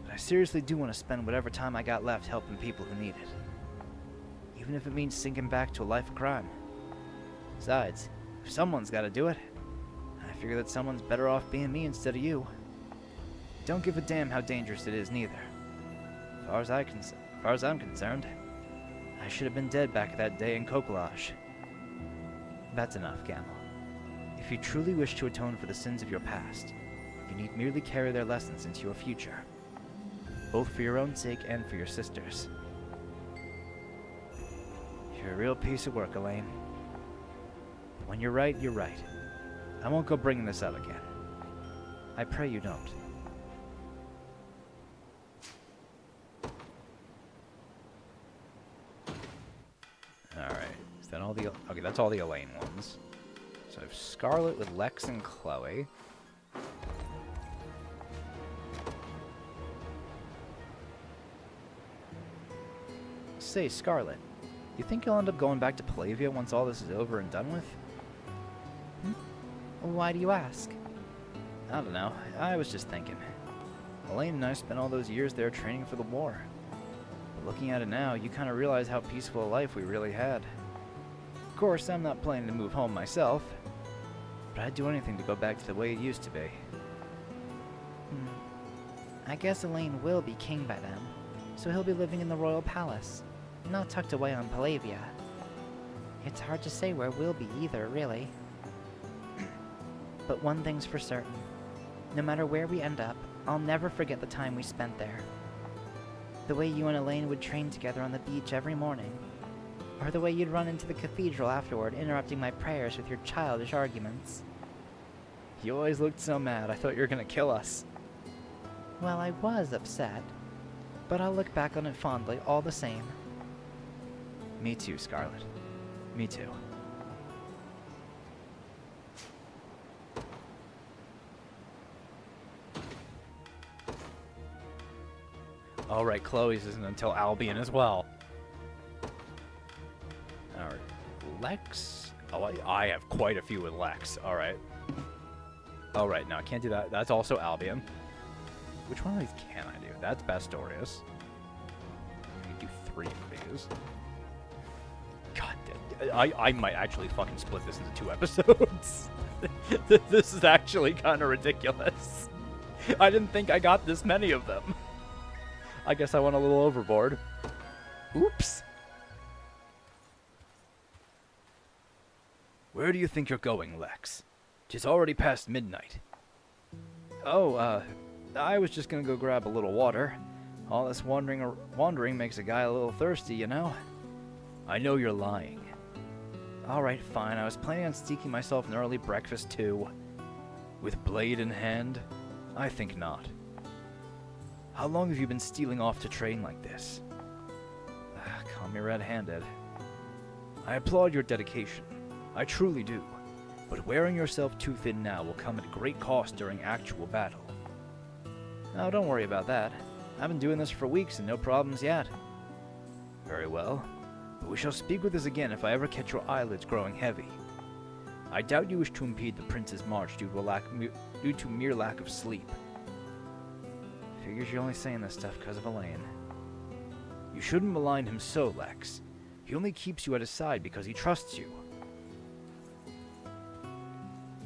But I seriously do want to spend whatever time I got left helping people who need it. Even if it means sinking back to a life of crime. Besides, if someone's got to do it, I figure that someone's better off being me instead of you. Don't give a damn how dangerous it is, neither. As far as I'm concerned, I should have been dead back that day in Coquelage. That's enough, Gamma. If you truly wish to atone for the sins of your past, you need merely carry their lessons into your future, both for your own sake and for your sister's. You're a real piece of work, Elaine. When you're right, you're right. I won't go bringing this up again. I pray you don't. Alright, is that all the... Okay, that's all the Elaine ones. So I have Scarlet with Lex and Chloe. Say, Scarlet, you think you'll end up going back to Palavia once all this is over and done with? Why do you ask? I don't know. I was just thinking. Elaine and I spent all those years there training for the war. But looking at it now, you kind of realize how peaceful a life we really had. Of course, I'm not planning to move home myself, but I'd do anything to go back to the way it used to be. I guess Elaine will be king by then, so he'll be living in the royal palace, not tucked away on Palavia. It's hard to say where we'll be either, really. But one thing's for certain. No matter where we end up, I'll never forget the time we spent there. The way you and Elaine would train together on the beach every morning. Or the way you'd run into the cathedral afterward, interrupting my prayers with your childish arguments. You always looked so mad, I thought you were gonna kill us. Well, I was upset. But I'll look back on it fondly all the same. Me too, Scarlet. Me too. Alright, Chloe's isn't until Albion as well. Alright, Lex? Oh, I have quite a few with Lex. Alright. Alright, no, I can't do that. That's also Albion. Which one of these can I do? That's Bastorius. I can do 3 of these. God, I might actually fucking split this into 2 episodes. This is actually kind of ridiculous. I didn't think I got this many of them. I guess I went a little overboard. Oops. Where do you think you're going, Lex? 'Tis already past midnight. Oh, I was just gonna go grab a little water. All this wandering makes a guy a little thirsty, you know? I know you're lying. Alright, fine. I was planning on sneaking myself an early breakfast, too. With blade in hand? I think not. How long have you been stealing off to train like this? Call me red-handed. I applaud your dedication. I truly do. But wearing yourself too thin now will come at great cost during actual battle. Now, don't worry about that. I've been doing this for weeks and no problems yet. Very well. But we shall speak with this again if I ever catch your eyelids growing heavy. I doubt you wish to impede the prince's march due to mere lack of sleep. Figures you're only saying this stuff because of Elaine. You shouldn't malign him so, Lex. He only keeps you at his side because he trusts you.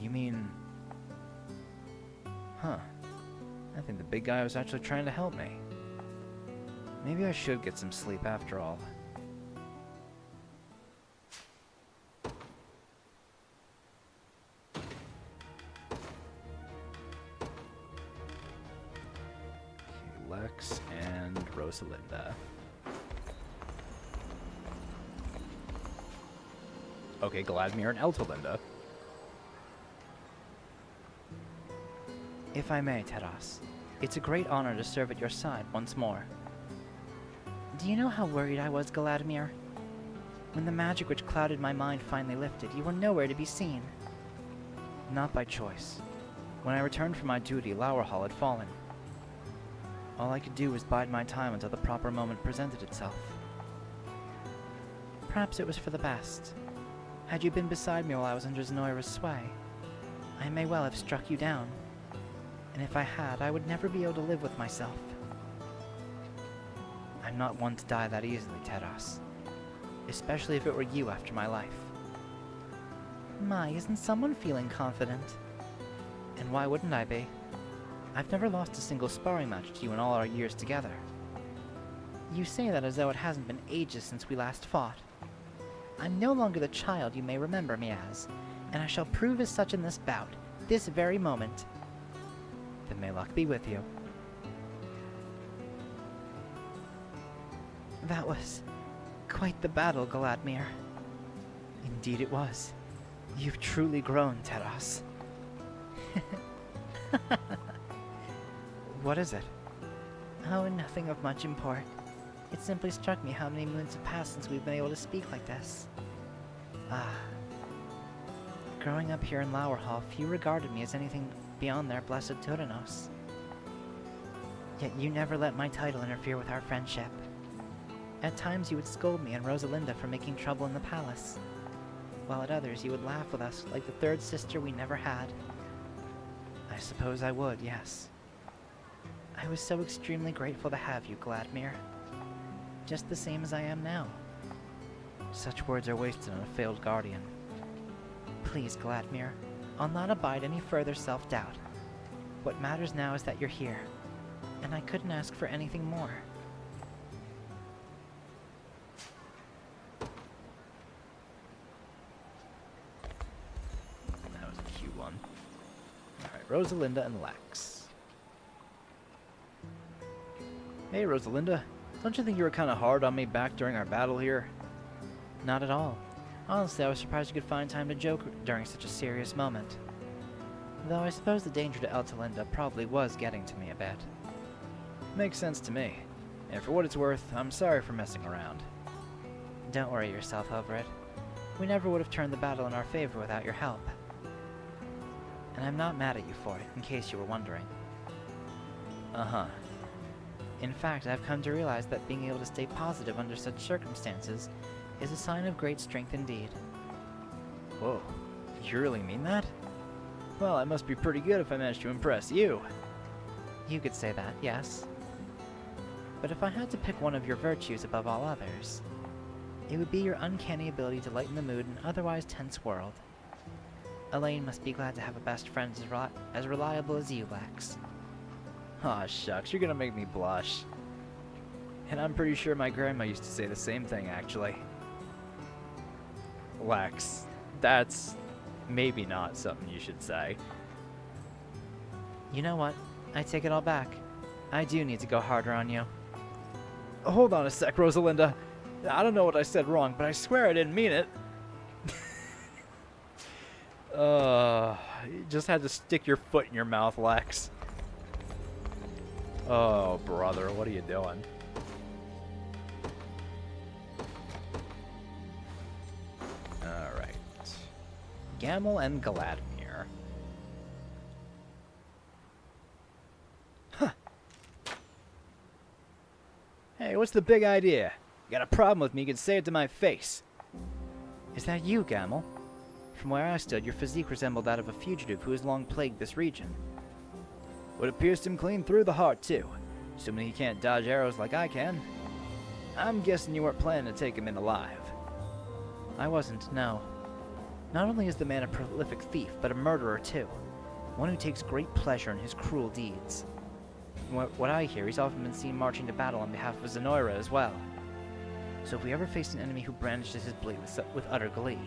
You mean... Huh. I think the big guy was actually trying to help me. Maybe I should get some sleep after all. Lex and Rosalinda. Okay, Gladmir and Eltalinda. If I may, Teras, it's a great honor to serve at your side once more. Do you know how worried I was, Gladmir? When the magic which clouded my mind finally lifted, you were nowhere to be seen. Not by choice, When I returned from my duty, Lower Hall had fallen. All I could do was bide my time until the proper moment presented itself. Perhaps it was for the best. Had you been beside me while I was under Zenoira's sway, I may well have struck you down. And if I had, I would never be able to live with myself. I'm not one to die that easily, Teros. Especially if it were you after my life. My, isn't someone feeling confident? And why wouldn't I be? I've never lost a single sparring match to you in all our years together. You say that as though it hasn't been ages since we last fought. I'm no longer the child you may remember me as, and I shall prove as such in this bout, this very moment. Then may luck be with you. That was quite the battle, Galadmir. Indeed it was. You've truly grown, Teros. What is it? Oh, nothing of much import. It simply struck me how many moons have passed since we've been able to speak like this. Ah. Growing up here in Lower Hall, few regarded me as anything beyond their blessed Turanos. Yet you never let my title interfere with our friendship. At times you would scold me and Rosalinda for making trouble in the palace, while at others you would laugh with us like the third sister we never had. I suppose I would, yes. I was so extremely grateful to have you, Galadmir. Just the same as I am now. Such words are wasted on a failed guardian. Please, Galadmir, I'll not abide any further self-doubt. What matters now is that you're here, and I couldn't ask for anything more. That was a cute one. Alright, Rosalinda and Lex. Hey, Rosalinda. Don't you think you were kind of hard on me back during our battle here? Not at all. Honestly, I was surprised you could find time to joke during such a serious moment. Though I suppose the danger to Eltalinda probably was getting to me a bit. Makes sense to me. And for what it's worth, I'm sorry for messing around. Don't worry yourself over it. We never would have turned the battle in our favor without your help. And I'm not mad at you for it, in case you were wondering. Uh-huh. In fact, I've come to realize that being able to stay positive under such circumstances is a sign of great strength indeed. Whoa, you really mean that? Well, I must be pretty good if I managed to impress you. You could say that, yes. But if I had to pick one of your virtues above all others, it would be your uncanny ability to lighten the mood in an otherwise tense world. Elaine must be glad to have a best friend as reliable as you, Lex. Aw, shucks, you're gonna make me blush. And I'm pretty sure my grandma used to say the same thing, actually. Lex, that's maybe not something you should say. You know what? I take it all back. I do need to go harder on you. Hold on a sec, Rosalinda. I don't know what I said wrong, but I swear I didn't mean it. You just had to stick your foot in your mouth, Lex. Oh, brother, what are you doing? Alright. Gamel and Galadmir. Huh. Hey, what's the big idea? You got a problem with me, you can say it to my face. Is that you, Gamel? From where I stood, your physique resembled that of a fugitive who has long plagued this region. Would have pierced him clean through the heart, too. Assuming he can't dodge arrows like I can. I'm guessing you weren't planning to take him in alive. I wasn't, no. Not only is the man a prolific thief, but a murderer, too. One who takes great pleasure in his cruel deeds. From what I hear, he's often been seen marching to battle on behalf of Zenoira as well. So if we ever face an enemy who brandishes his blade with utter glee,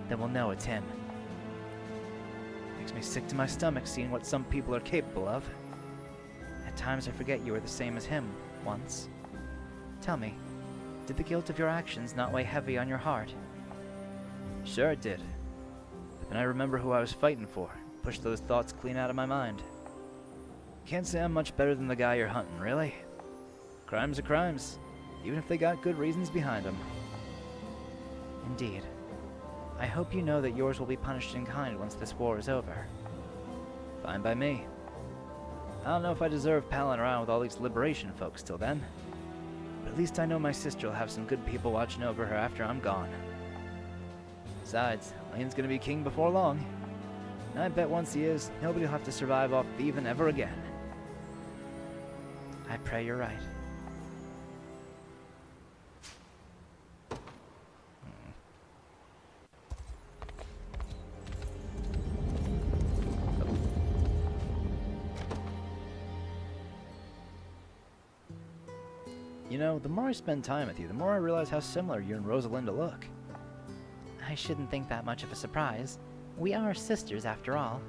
then we'll know it's him. Makes me sick to my stomach seeing what some people are capable of. At times I forget you were the same as him, once. Tell me, did the guilt of your actions not weigh heavy on your heart? Sure it did. But then I remember who I was fighting for, pushed those thoughts clean out of my mind. Can't say I'm much better than the guy you're hunting, really. Crimes are crimes, even if they got good reasons behind them. Indeed. I hope you know that yours will be punished in kind once this war is over. Fine by me. I don't know if I deserve palling around with all these liberation folks till then. But at least I know my sister will have some good people watching over her after I'm gone. Besides, Lane's gonna be king before long. And I bet once he is, nobody will have to survive off thieving ever again. I pray you're right. You know, the more I spend time with you, the more I realize how similar you and Rosalinda look. I shouldn't think that much of a surprise. We are sisters, after all.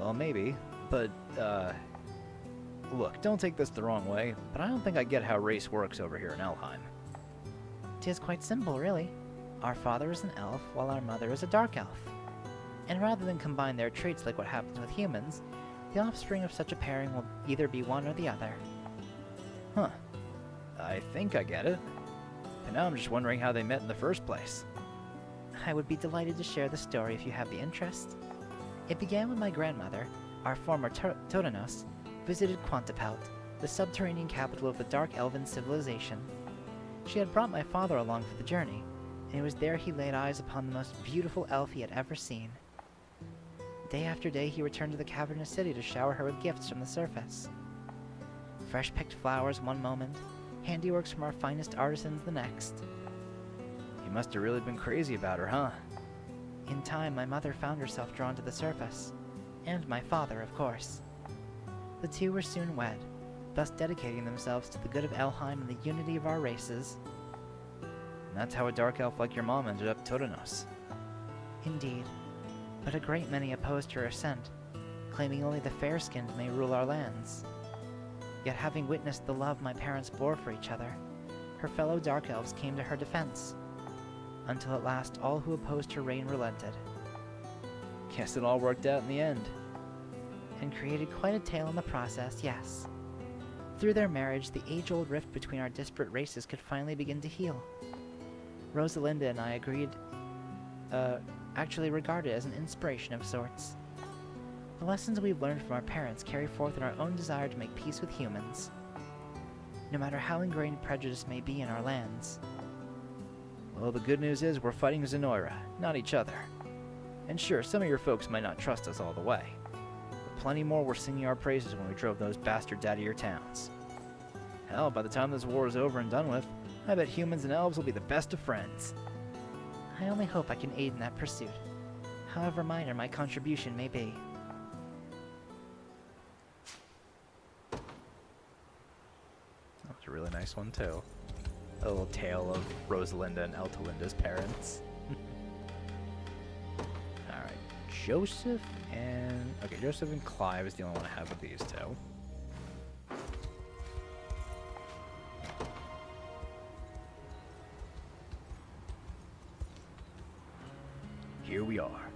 Well, maybe, but, look, don't take this the wrong way, but I don't think I get how race works over here in Elheim. 'Tis quite simple, really. Our father is an elf, while our mother is a dark elf. And rather than combine their traits like what happens with humans, the offspring of such a pairing will either be one or the other. Huh. I think I get it. And now I'm just wondering how they met in the first place. I would be delighted to share the story if you have the interest. It began when my grandmother, our former Totenos, visited Quantapelt, the subterranean capital of the Dark Elven civilization. She had brought my father along for the journey, and it was there he laid eyes upon the most beautiful elf he had ever seen. Day after day he returned to the cavernous city to shower her with gifts from the surface. Fresh-picked flowers one moment, handiworks from our finest artisans the next. You must have really been crazy about her, huh? In time, my mother found herself drawn to the surface, and my father, of course. The two were soon wed, thus dedicating themselves to the good of Elheim and the unity of our races. And that's how a dark elf like your mom ended up Totenos. Indeed, but a great many opposed her ascent, claiming only the fair-skinned may rule our lands. Yet having witnessed the love my parents bore for each other, her fellow dark elves came to her defense, until at last all who opposed her reign relented. Guess it all worked out in the end. And created quite a tale in the process, yes. Through their marriage, the age-old rift between our disparate races could finally begin to heal. Rosalinda and I actually regarded it as an inspiration of sorts. The lessons we've learned from our parents carry forth in our own desire to make peace with humans, no matter how ingrained prejudice may be in our lands. Well, the good news is we're fighting Zenoira, not each other. And sure, some of your folks might not trust us all the way, but plenty more were singing our praises when we drove those bastards out of your towns. Hell, by the time this war is over and done with, I bet humans and elves will be the best of friends. I only hope I can aid in that pursuit, however minor my contribution may be. That's a really nice one, too. A little tale of Rosalinda and Eltalinda's parents. Alright, Joseph and... Okay, Joseph and Clive is the only one I have with these two. Here we are,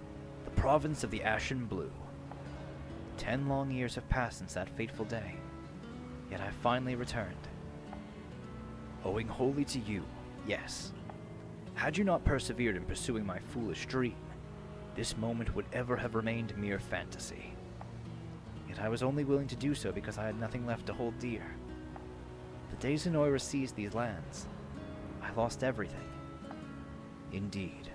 the province of the Ashen Blue. 10 long years have passed since that fateful day, yet I finally returned. Owing wholly to you, yes. Had you not persevered in pursuing my foolish dream, this moment would ever have remained mere fantasy. Yet I was only willing to do so because I had nothing left to hold dear. The day Zenoira seized these lands, I lost everything. Indeed,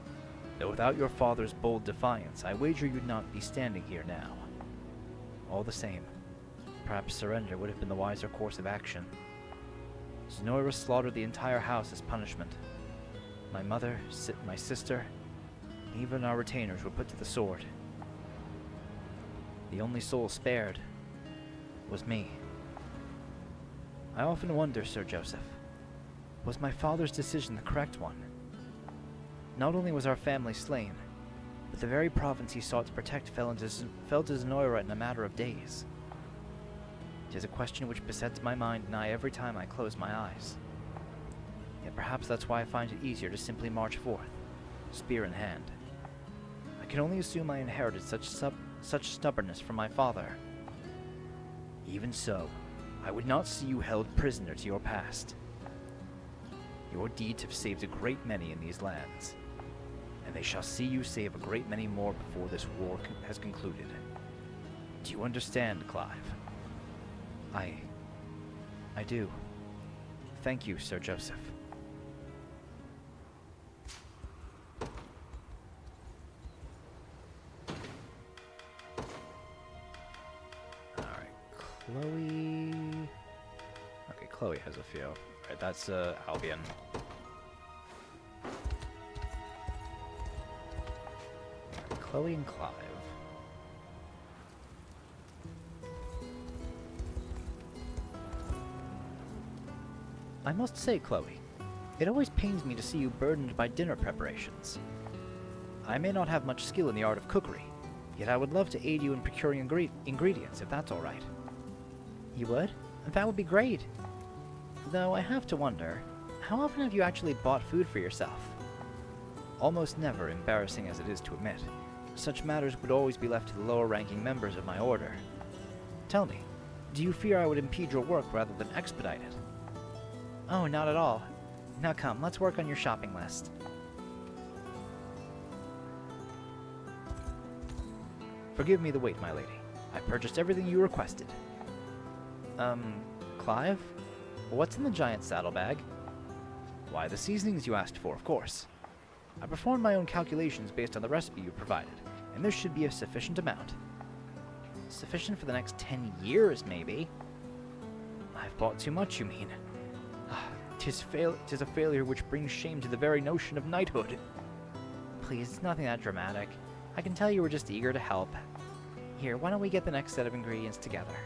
though without your father's bold defiance, I wager you'd not be standing here now. All the same, perhaps surrender would have been the wiser course of action. Zenoira slaughtered the entire house as punishment. My mother, my sister, and even our retainers were put to the sword. The only soul spared was me. I often wonder, Sir Joseph, was my father's decision the correct one? Not only was our family slain, but the very province he sought to protect fell to Zenoira in a matter of days. It is a question which besets my mind nigh every time I close my eyes. Yet perhaps that's why I find it easier to simply march forth, spear in hand. I can only assume I inherited such stubbornness from my father. Even so, I would not see you held prisoner to your past. Your deeds have saved a great many in these lands, and they shall see you save a great many more before this war has concluded. Do you understand, Clive? I do. Thank you, Sir Joseph. Alright, Chloe... Okay, Chloe has a few. Alright, that's Albion. Alright, Chloe and Clive. I must say, Chloe, it always pains me to see you burdened by dinner preparations. I may not have much skill in the art of cookery, yet I would love to aid you in procuring ingredients, if that's all right. You would? That would be great. Though I have to wonder, how often have you actually bought food for yourself? Almost never, embarrassing as it is to admit. Such matters would always be left to the lower-ranking members of my order. Tell me, do you fear I would impede your work rather than expedite it? Oh, not at all. Now come, let's work on your shopping list. Forgive me the wait, my lady. I purchased everything you requested. Clive? What's in the giant saddlebag? Why, the seasonings you asked for, of course. I performed my own calculations based on the recipe you provided, and there should be a sufficient amount. Sufficient for the next 10 years, maybe? I've bought too much, you mean? 'Tis a failure which brings shame to the very notion of knighthood. Please, it's nothing that dramatic. I can tell you were just eager to help. Here, why don't we get the next set of ingredients together?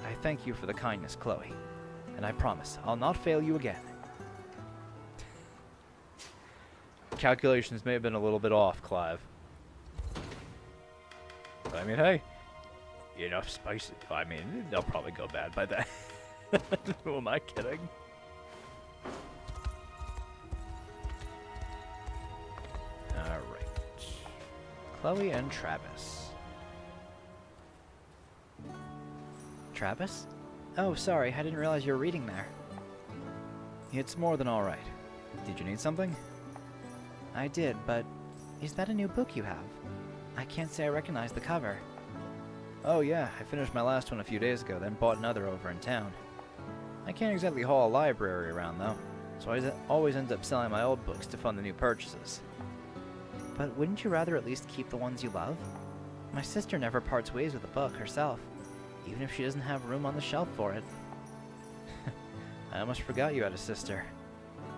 I thank you for the kindness, Chloe, and I promise I'll not fail you again. Calculations may have been a little bit off, Clive. I mean, hey, enough spices. I mean, they'll probably go bad by then. Who am I kidding? Alright. Chloe and Travis. Travis? Oh, sorry, I didn't realize you were reading there. It's more than alright. Did you need something? I did, but is that a new book you have? I can't say I recognize the cover. Oh yeah, I finished my last one a few days ago, then bought another over in town. I can't exactly haul a library around, though, so I always end up selling my old books to fund the new purchases. But wouldn't you rather at least keep the ones you love? My sister never parts ways with a book herself, even if she doesn't have room on the shelf for it. I almost forgot you had a sister.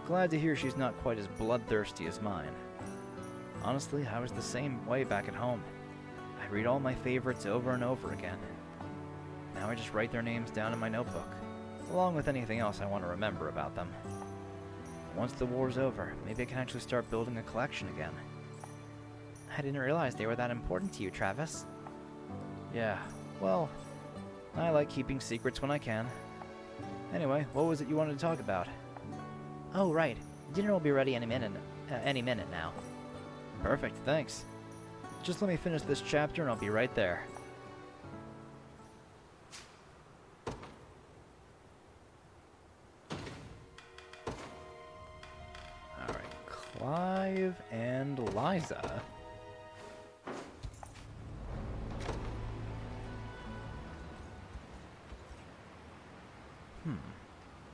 Glad to hear she's not quite as bloodthirsty as mine. Honestly, I was the same way back at home. I read all my favorites over and over again. Now I just write their names down in my notebook, along with anything else I want to remember about them. Once the war's over, maybe I can actually start building a collection again. I didn't realize they were that important to you, Travis. Yeah, well, I like keeping secrets when I can. Anyway, what was it you wanted to talk about? Oh, right. Dinner will be ready any minute now. Perfect, thanks. Just let me finish this chapter and I'll be right there. Alright, Clive and Liza.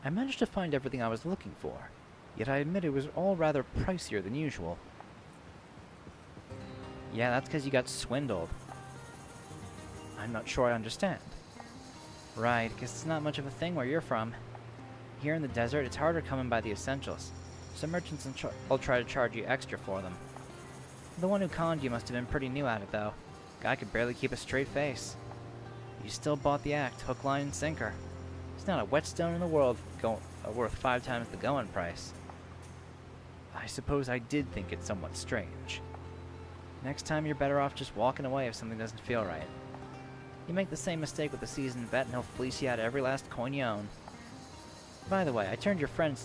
I managed to find everything I was looking for, yet I admit it was all rather pricier than usual. Yeah, that's because you got swindled. I'm not sure I understand. Right, because it's not much of a thing where you're from. Here in the desert, it's harder coming by the essentials. Some merchants will try to charge you extra for them. The one who conned you must have been pretty new at it, though. Guy could barely keep a straight face. You still bought the act, hook, line, and sinker. There's not a whetstone in the world worth 5 times the going price. I suppose I did think it somewhat strange. Next time you're better off just walking away if something doesn't feel right. You make the same mistake with a seasoned vet and he'll fleece you out of every last coin you own. By the way, I turned your friend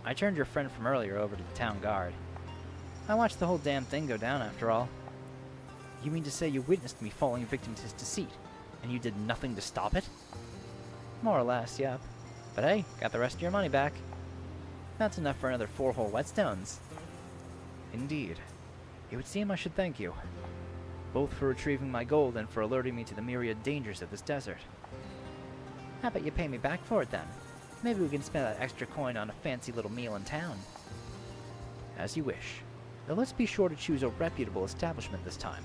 from earlier over to the town guard. I watched the whole damn thing go down after all. You mean to say you witnessed me falling victim to his deceit, and you did nothing to stop it? More or less, yep. But hey, got the rest of your money back. That's enough for another 4 whole whetstones. Indeed. It would seem I should thank you. both for retrieving my gold and for alerting me to the myriad dangers of this desert. How about you pay me back for it then? Maybe we can spend that extra coin on a fancy little meal in town. As you wish. Now let's be sure to choose a reputable establishment this time.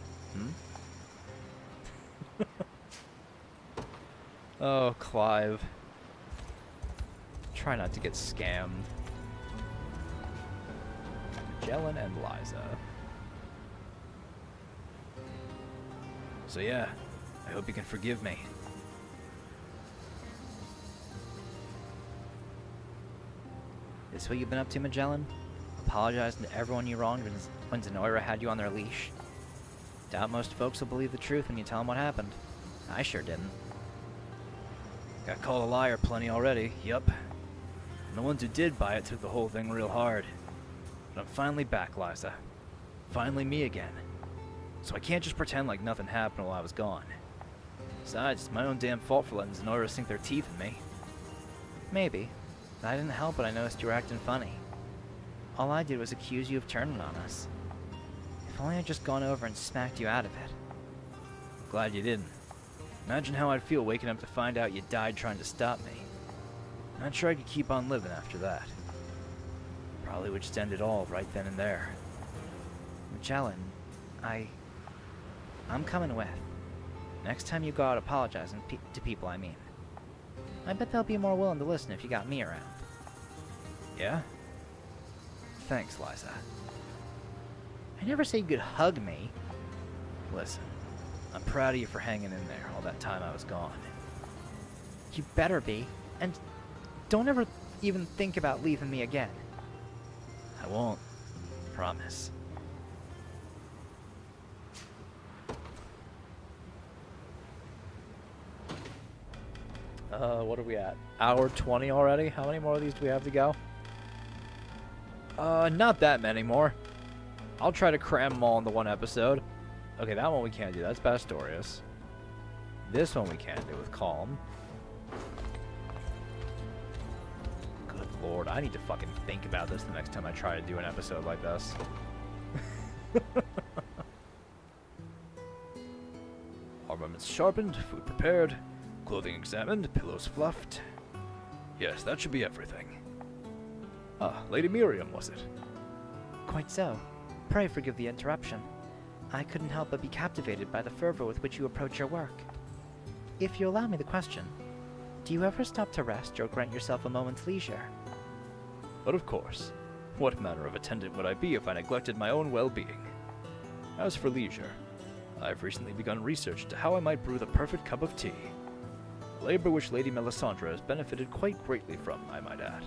Oh, Clive. Try not to get scammed. Magellan and Liza. So yeah, I hope you can forgive me. This what you've been up to, Magellan? Apologizing to everyone you wronged when Zenoira had you on their leash? Doubt most folks will believe the truth when you tell them what happened. I sure didn't. Got called a liar plenty already, yup. And the ones who did buy it took the whole thing real hard. But I'm finally back, Liza. Finally me again. So I can't just pretend like nothing happened while I was gone. Besides, it's my own damn fault for letting Zenoira sink their teeth in me. Maybe. But I didn't help when I noticed you were acting funny. All I did was accuse you of turning on us. If only I'd just gone over and smacked you out of it. Glad you didn't. Imagine how I'd feel waking up to find out you died trying to stop me. Not sure I could keep on living after that. Probably would just end it all right then and there. Magellan, I'm coming with. Next time you go out apologizing to people, I mean. I bet they'll be more willing to listen if you got me around. Yeah? Thanks, Liza. I never said you could hug me. Listen, I'm proud of you for hanging in there all that time I was gone. You better be. And don't ever even think about leaving me again. I won't. Promise. What are we at? Hour 20 already? How many more of these do we have to go? Not that many more. I'll try to cram them all into one episode. Okay, that one we can't do. That's Bastorius. This one we can do with Calm. Good lord, I need to fucking think about this the next time I try to do an episode like this. Armaments sharpened, food prepared, clothing examined, pillows fluffed. Yes, that should be everything. Ah, Lady Miriam, was it? Quite so. Pray forgive the interruption. I couldn't help but be captivated by the fervor with which you approach your work. If you allow me the question, do you ever stop to rest or grant yourself a moment's leisure? But of course. What manner of attendant would I be if I neglected my own well-being? As for leisure, I've recently begun research into how I might brew the perfect cup of tea. A labor which Lady Melisandre has benefited quite greatly from, I might add.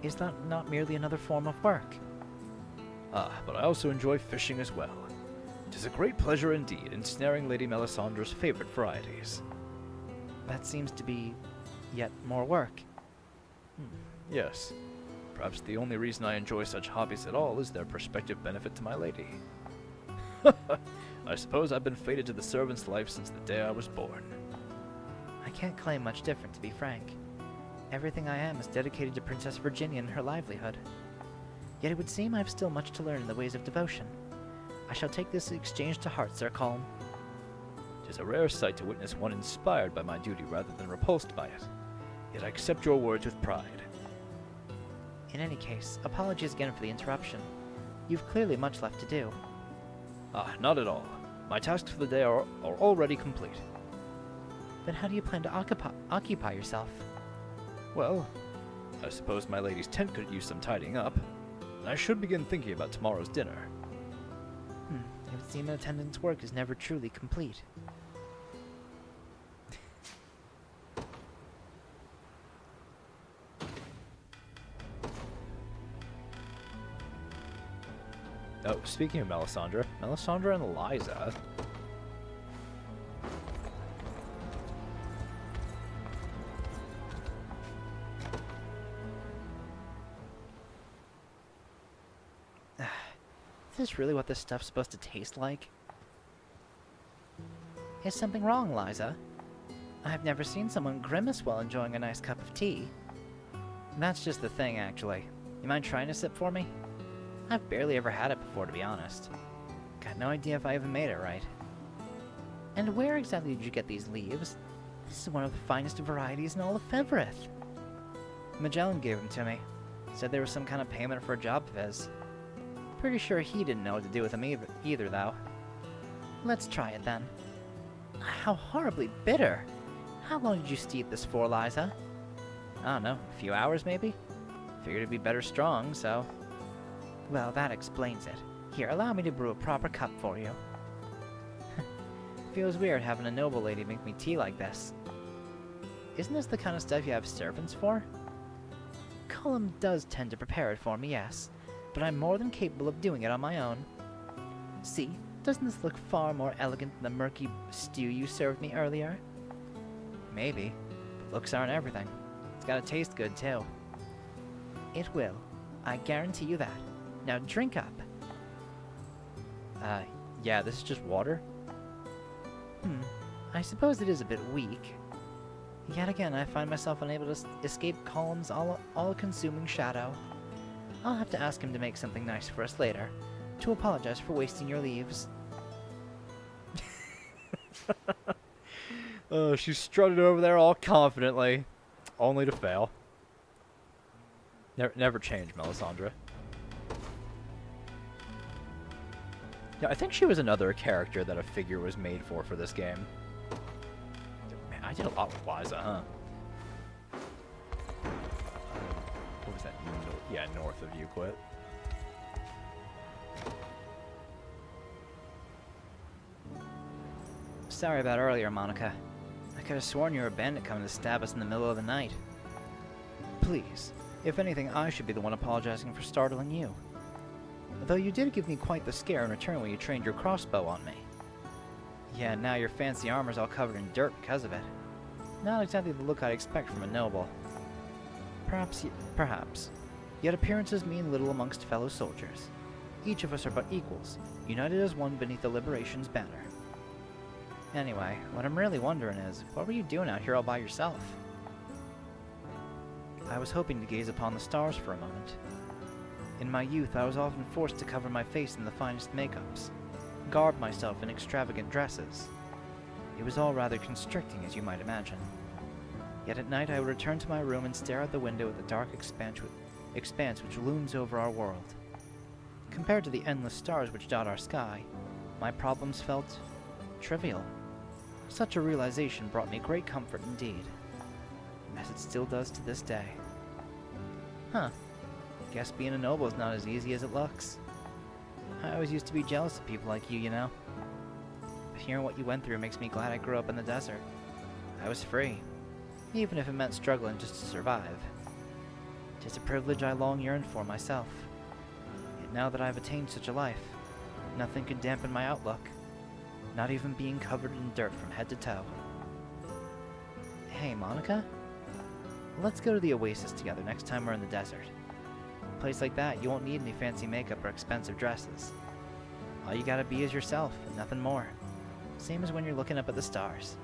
Is that not merely another form of work? Ah, but I also enjoy fishing as well. It is a great pleasure indeed ensnaring Lady Melisandre's favorite varieties. That seems to be yet more work. Yes. Perhaps the only reason I enjoy such hobbies at all is their prospective benefit to my lady. I suppose I've been fated to the servant's life since the day I was born. I can't claim much different, to be frank. Everything I am is dedicated to Princess Virginia and her livelihood. Yet it would seem I have still much to learn in the ways of devotion. I shall take this exchange to heart, Sir Colm. 'Tis a rare sight to witness one inspired by my duty rather than repulsed by it. Yet I accept your words with pride. In any case, apologies again for the interruption. You've clearly much left to do. Ah, not at all. My tasks for the day are already complete. Then how do you plan to occupy yourself? Well, I suppose my lady's tent could use some tidying up. And I should begin thinking about tomorrow's dinner. It would seem an attendant's work is never truly complete. Oh, speaking of Melisandre and Eliza. Is this really what this stuff's supposed to taste like? Is something wrong, Liza? I've never seen someone grimace while enjoying a nice cup of tea. That's just the thing, actually. You mind trying a sip for me? I've barely ever had it before, to be honest. Got no idea if I even made it right. And where exactly did you get these leaves? This is one of the finest varieties in all of Feverith. Magellan gave them to me. Said there was some kind of payment for a job of his. Pretty sure he didn't know what to do with them either though. Let's try it then. How horribly bitter! How long did you steep this for, Liza? I don't know, a few hours maybe? Figured it'd be better strong, so... Well, that explains it. Here, allow me to brew a proper cup for you. Feels weird having a noble lady make me tea like this. Isn't this the kind of stuff you have servants for? Cullum does tend to prepare it for me, yes, but I'm more than capable of doing it on my own. See, doesn't this look far more elegant than the murky stew you served me earlier? Maybe, but looks aren't everything. It's gotta taste good too. It will. I guarantee you that. Now drink up. Yeah, this is just water? I suppose it is a bit weak. Yet again, I find myself unable to escape Cullum's all-consuming shadow. I'll have to ask him to make something nice for us later, to apologize for wasting your leaves. She strutted over there all confidently, only to fail. Never change, Melisandre. Yeah, I think she was another character that a figure was made for this game. Man, I did a lot with Liza, huh? What was that? Yeah, north of Euclid. Sorry about earlier, Monica. I could have sworn you were a bandit coming to stab us in the middle of the night. Please, if anything, I should be the one apologizing for startling you. Though you did give me quite the scare in return when you trained your crossbow on me. Yeah, now your fancy armor's all covered in dirt because of it. Not exactly the look I'd expect from a noble. Perhaps. Yet appearances mean little amongst fellow soldiers. Each of us are but equals, united as one beneath the Liberation's banner. Anyway, what I'm really wondering is, what were you doing out here all by yourself? I was hoping to gaze upon the stars for a moment. In my youth, I was often forced to cover my face in the finest makeups, garb myself in extravagant dresses. It was all rather constricting, as you might imagine. Yet at night I would return to my room and stare out the window at the dark expanse which looms over our world. Compared to the endless stars which dot our sky, my problems felt trivial. Such a realization brought me great comfort indeed, as it still does to this day. Huh. Guess being a noble is not as easy as it looks. I always used to be jealous of people like you know. But hearing what you went through makes me glad I grew up in the desert. I was free, even if it meant struggling just to survive. 'Tis a privilege I long yearned for myself. Yet now that I've attained such a life, nothing can dampen my outlook, not even being covered in dirt from head to toe. Hey, Monica? Let's go to the Oasis together next time we're in the desert. A place like that, you won't need any fancy makeup or expensive dresses. All you gotta be is yourself, and nothing more. Same as when you're looking up at the stars.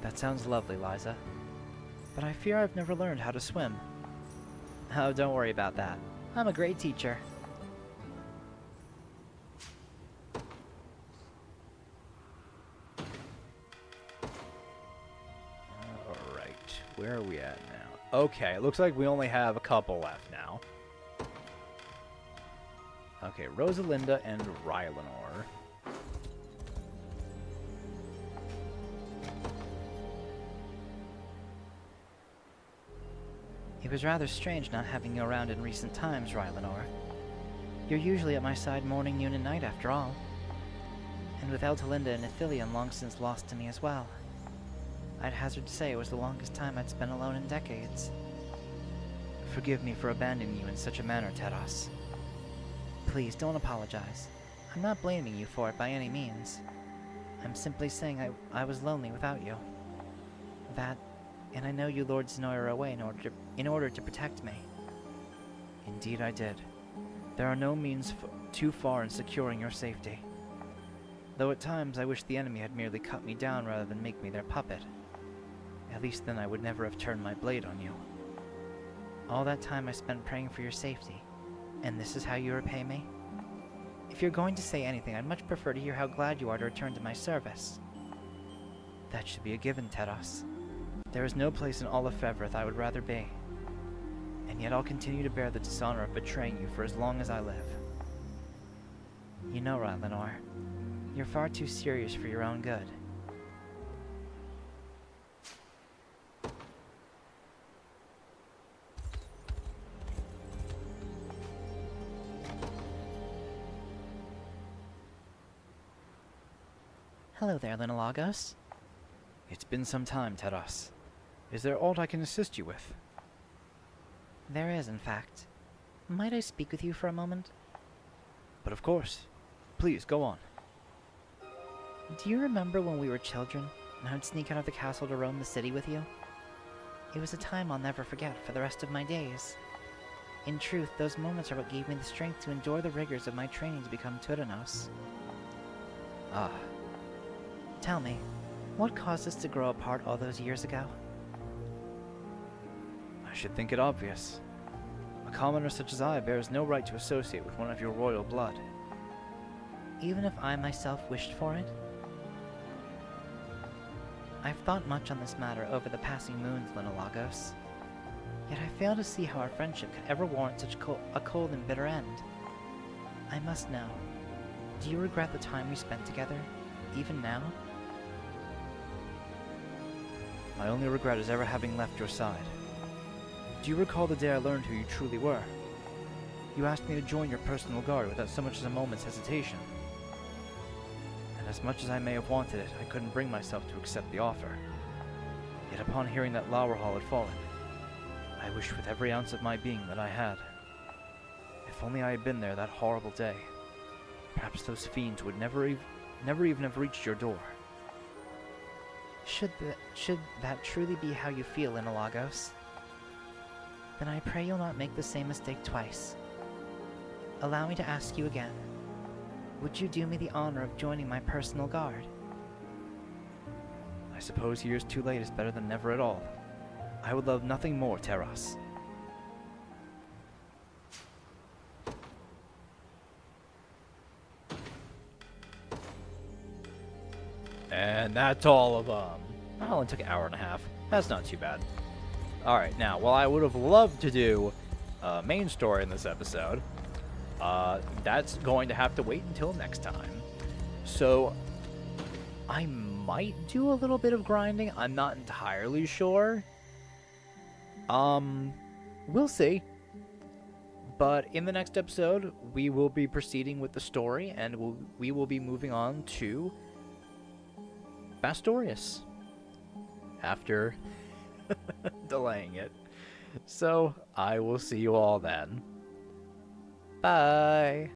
That sounds lovely, Liza. But I fear I've never learned how to swim. Oh, don't worry about that. I'm a great teacher. Alright, where are we at now? Okay, it looks like we only have a couple left now. Okay, Rosalinda and Rylanor. It was rather strange not having you around in recent times, Rylanor. You're usually at my side morning, noon, and night, after all. And with Eltalinda and Ithilien long since lost to me as well, I'd hazard to say it was the longest time I'd spent alone in decades. Forgive me for abandoning you in such a manner, Teros. Please, don't apologize. I'm not blaming you for it by any means. I'm simply saying I was lonely without you. That, and I know you lured Zenoira away in order to protect me. Indeed I did. There are no means too far in securing your safety. Though at times I wish the enemy had merely cut me down rather than make me their puppet. At least then I would never have turned my blade on you. All that time I spent praying for your safety, and this is how you repay me? If you're going to say anything, I'd much prefer to hear how glad you are to return to my service. That should be a given, Teros. There is no place in all of Fevrith I would rather be. And yet I'll continue to bear the dishonor of betraying you for as long as I live. You know, Lenore, you're far too serious for your own good. Hello there, Linolagos. It's been some time, Teros. Is there aught I can assist you with? There is, in fact. Might I speak with you for a moment? But of course. Please, go on. Do you remember when we were children, and I would sneak out of the castle to roam the city with you? It was a time I'll never forget for the rest of my days. In truth, those moments are what gave me the strength to endure the rigors of my training to become Tyrannos. Ah. Tell me, what caused us to grow apart all those years ago? I should think it obvious. A commoner such as I bears no right to associate with one of your royal blood. Even if I myself wished for it? I've thought much on this matter over the passing moons, Linolagos. Yet I fail to see how our friendship could ever warrant such a cold and bitter end. I must know, do you regret the time we spent together, even now? My only regret is ever having left your side. Do you recall the day I learned who you truly were? You asked me to join your personal guard without so much as a moment's hesitation. And as much as I may have wanted it, I couldn't bring myself to accept the offer. Yet upon hearing that Lowerhall had fallen, I wished with every ounce of my being that I had. If only I had been there that horrible day, perhaps those fiends would never even have reached your door. Should that truly be how you feel, Linolagos? Then I pray you'll not make the same mistake twice. Allow me to ask you again. Would you do me the honor of joining my personal guard? I suppose years too late is better than never at all. I would love nothing more, Teros. And that's all of them. That only took an hour and a half. That's not too bad. Alright, now, while I would have loved to do a main story in this episode, that's going to have to wait until next time. So, I might do a little bit of grinding. I'm not entirely sure. We'll see. But in the next episode, we will be proceeding with the story, and we will be moving on to Bastorius after delaying it. So, I will see you all then. Bye!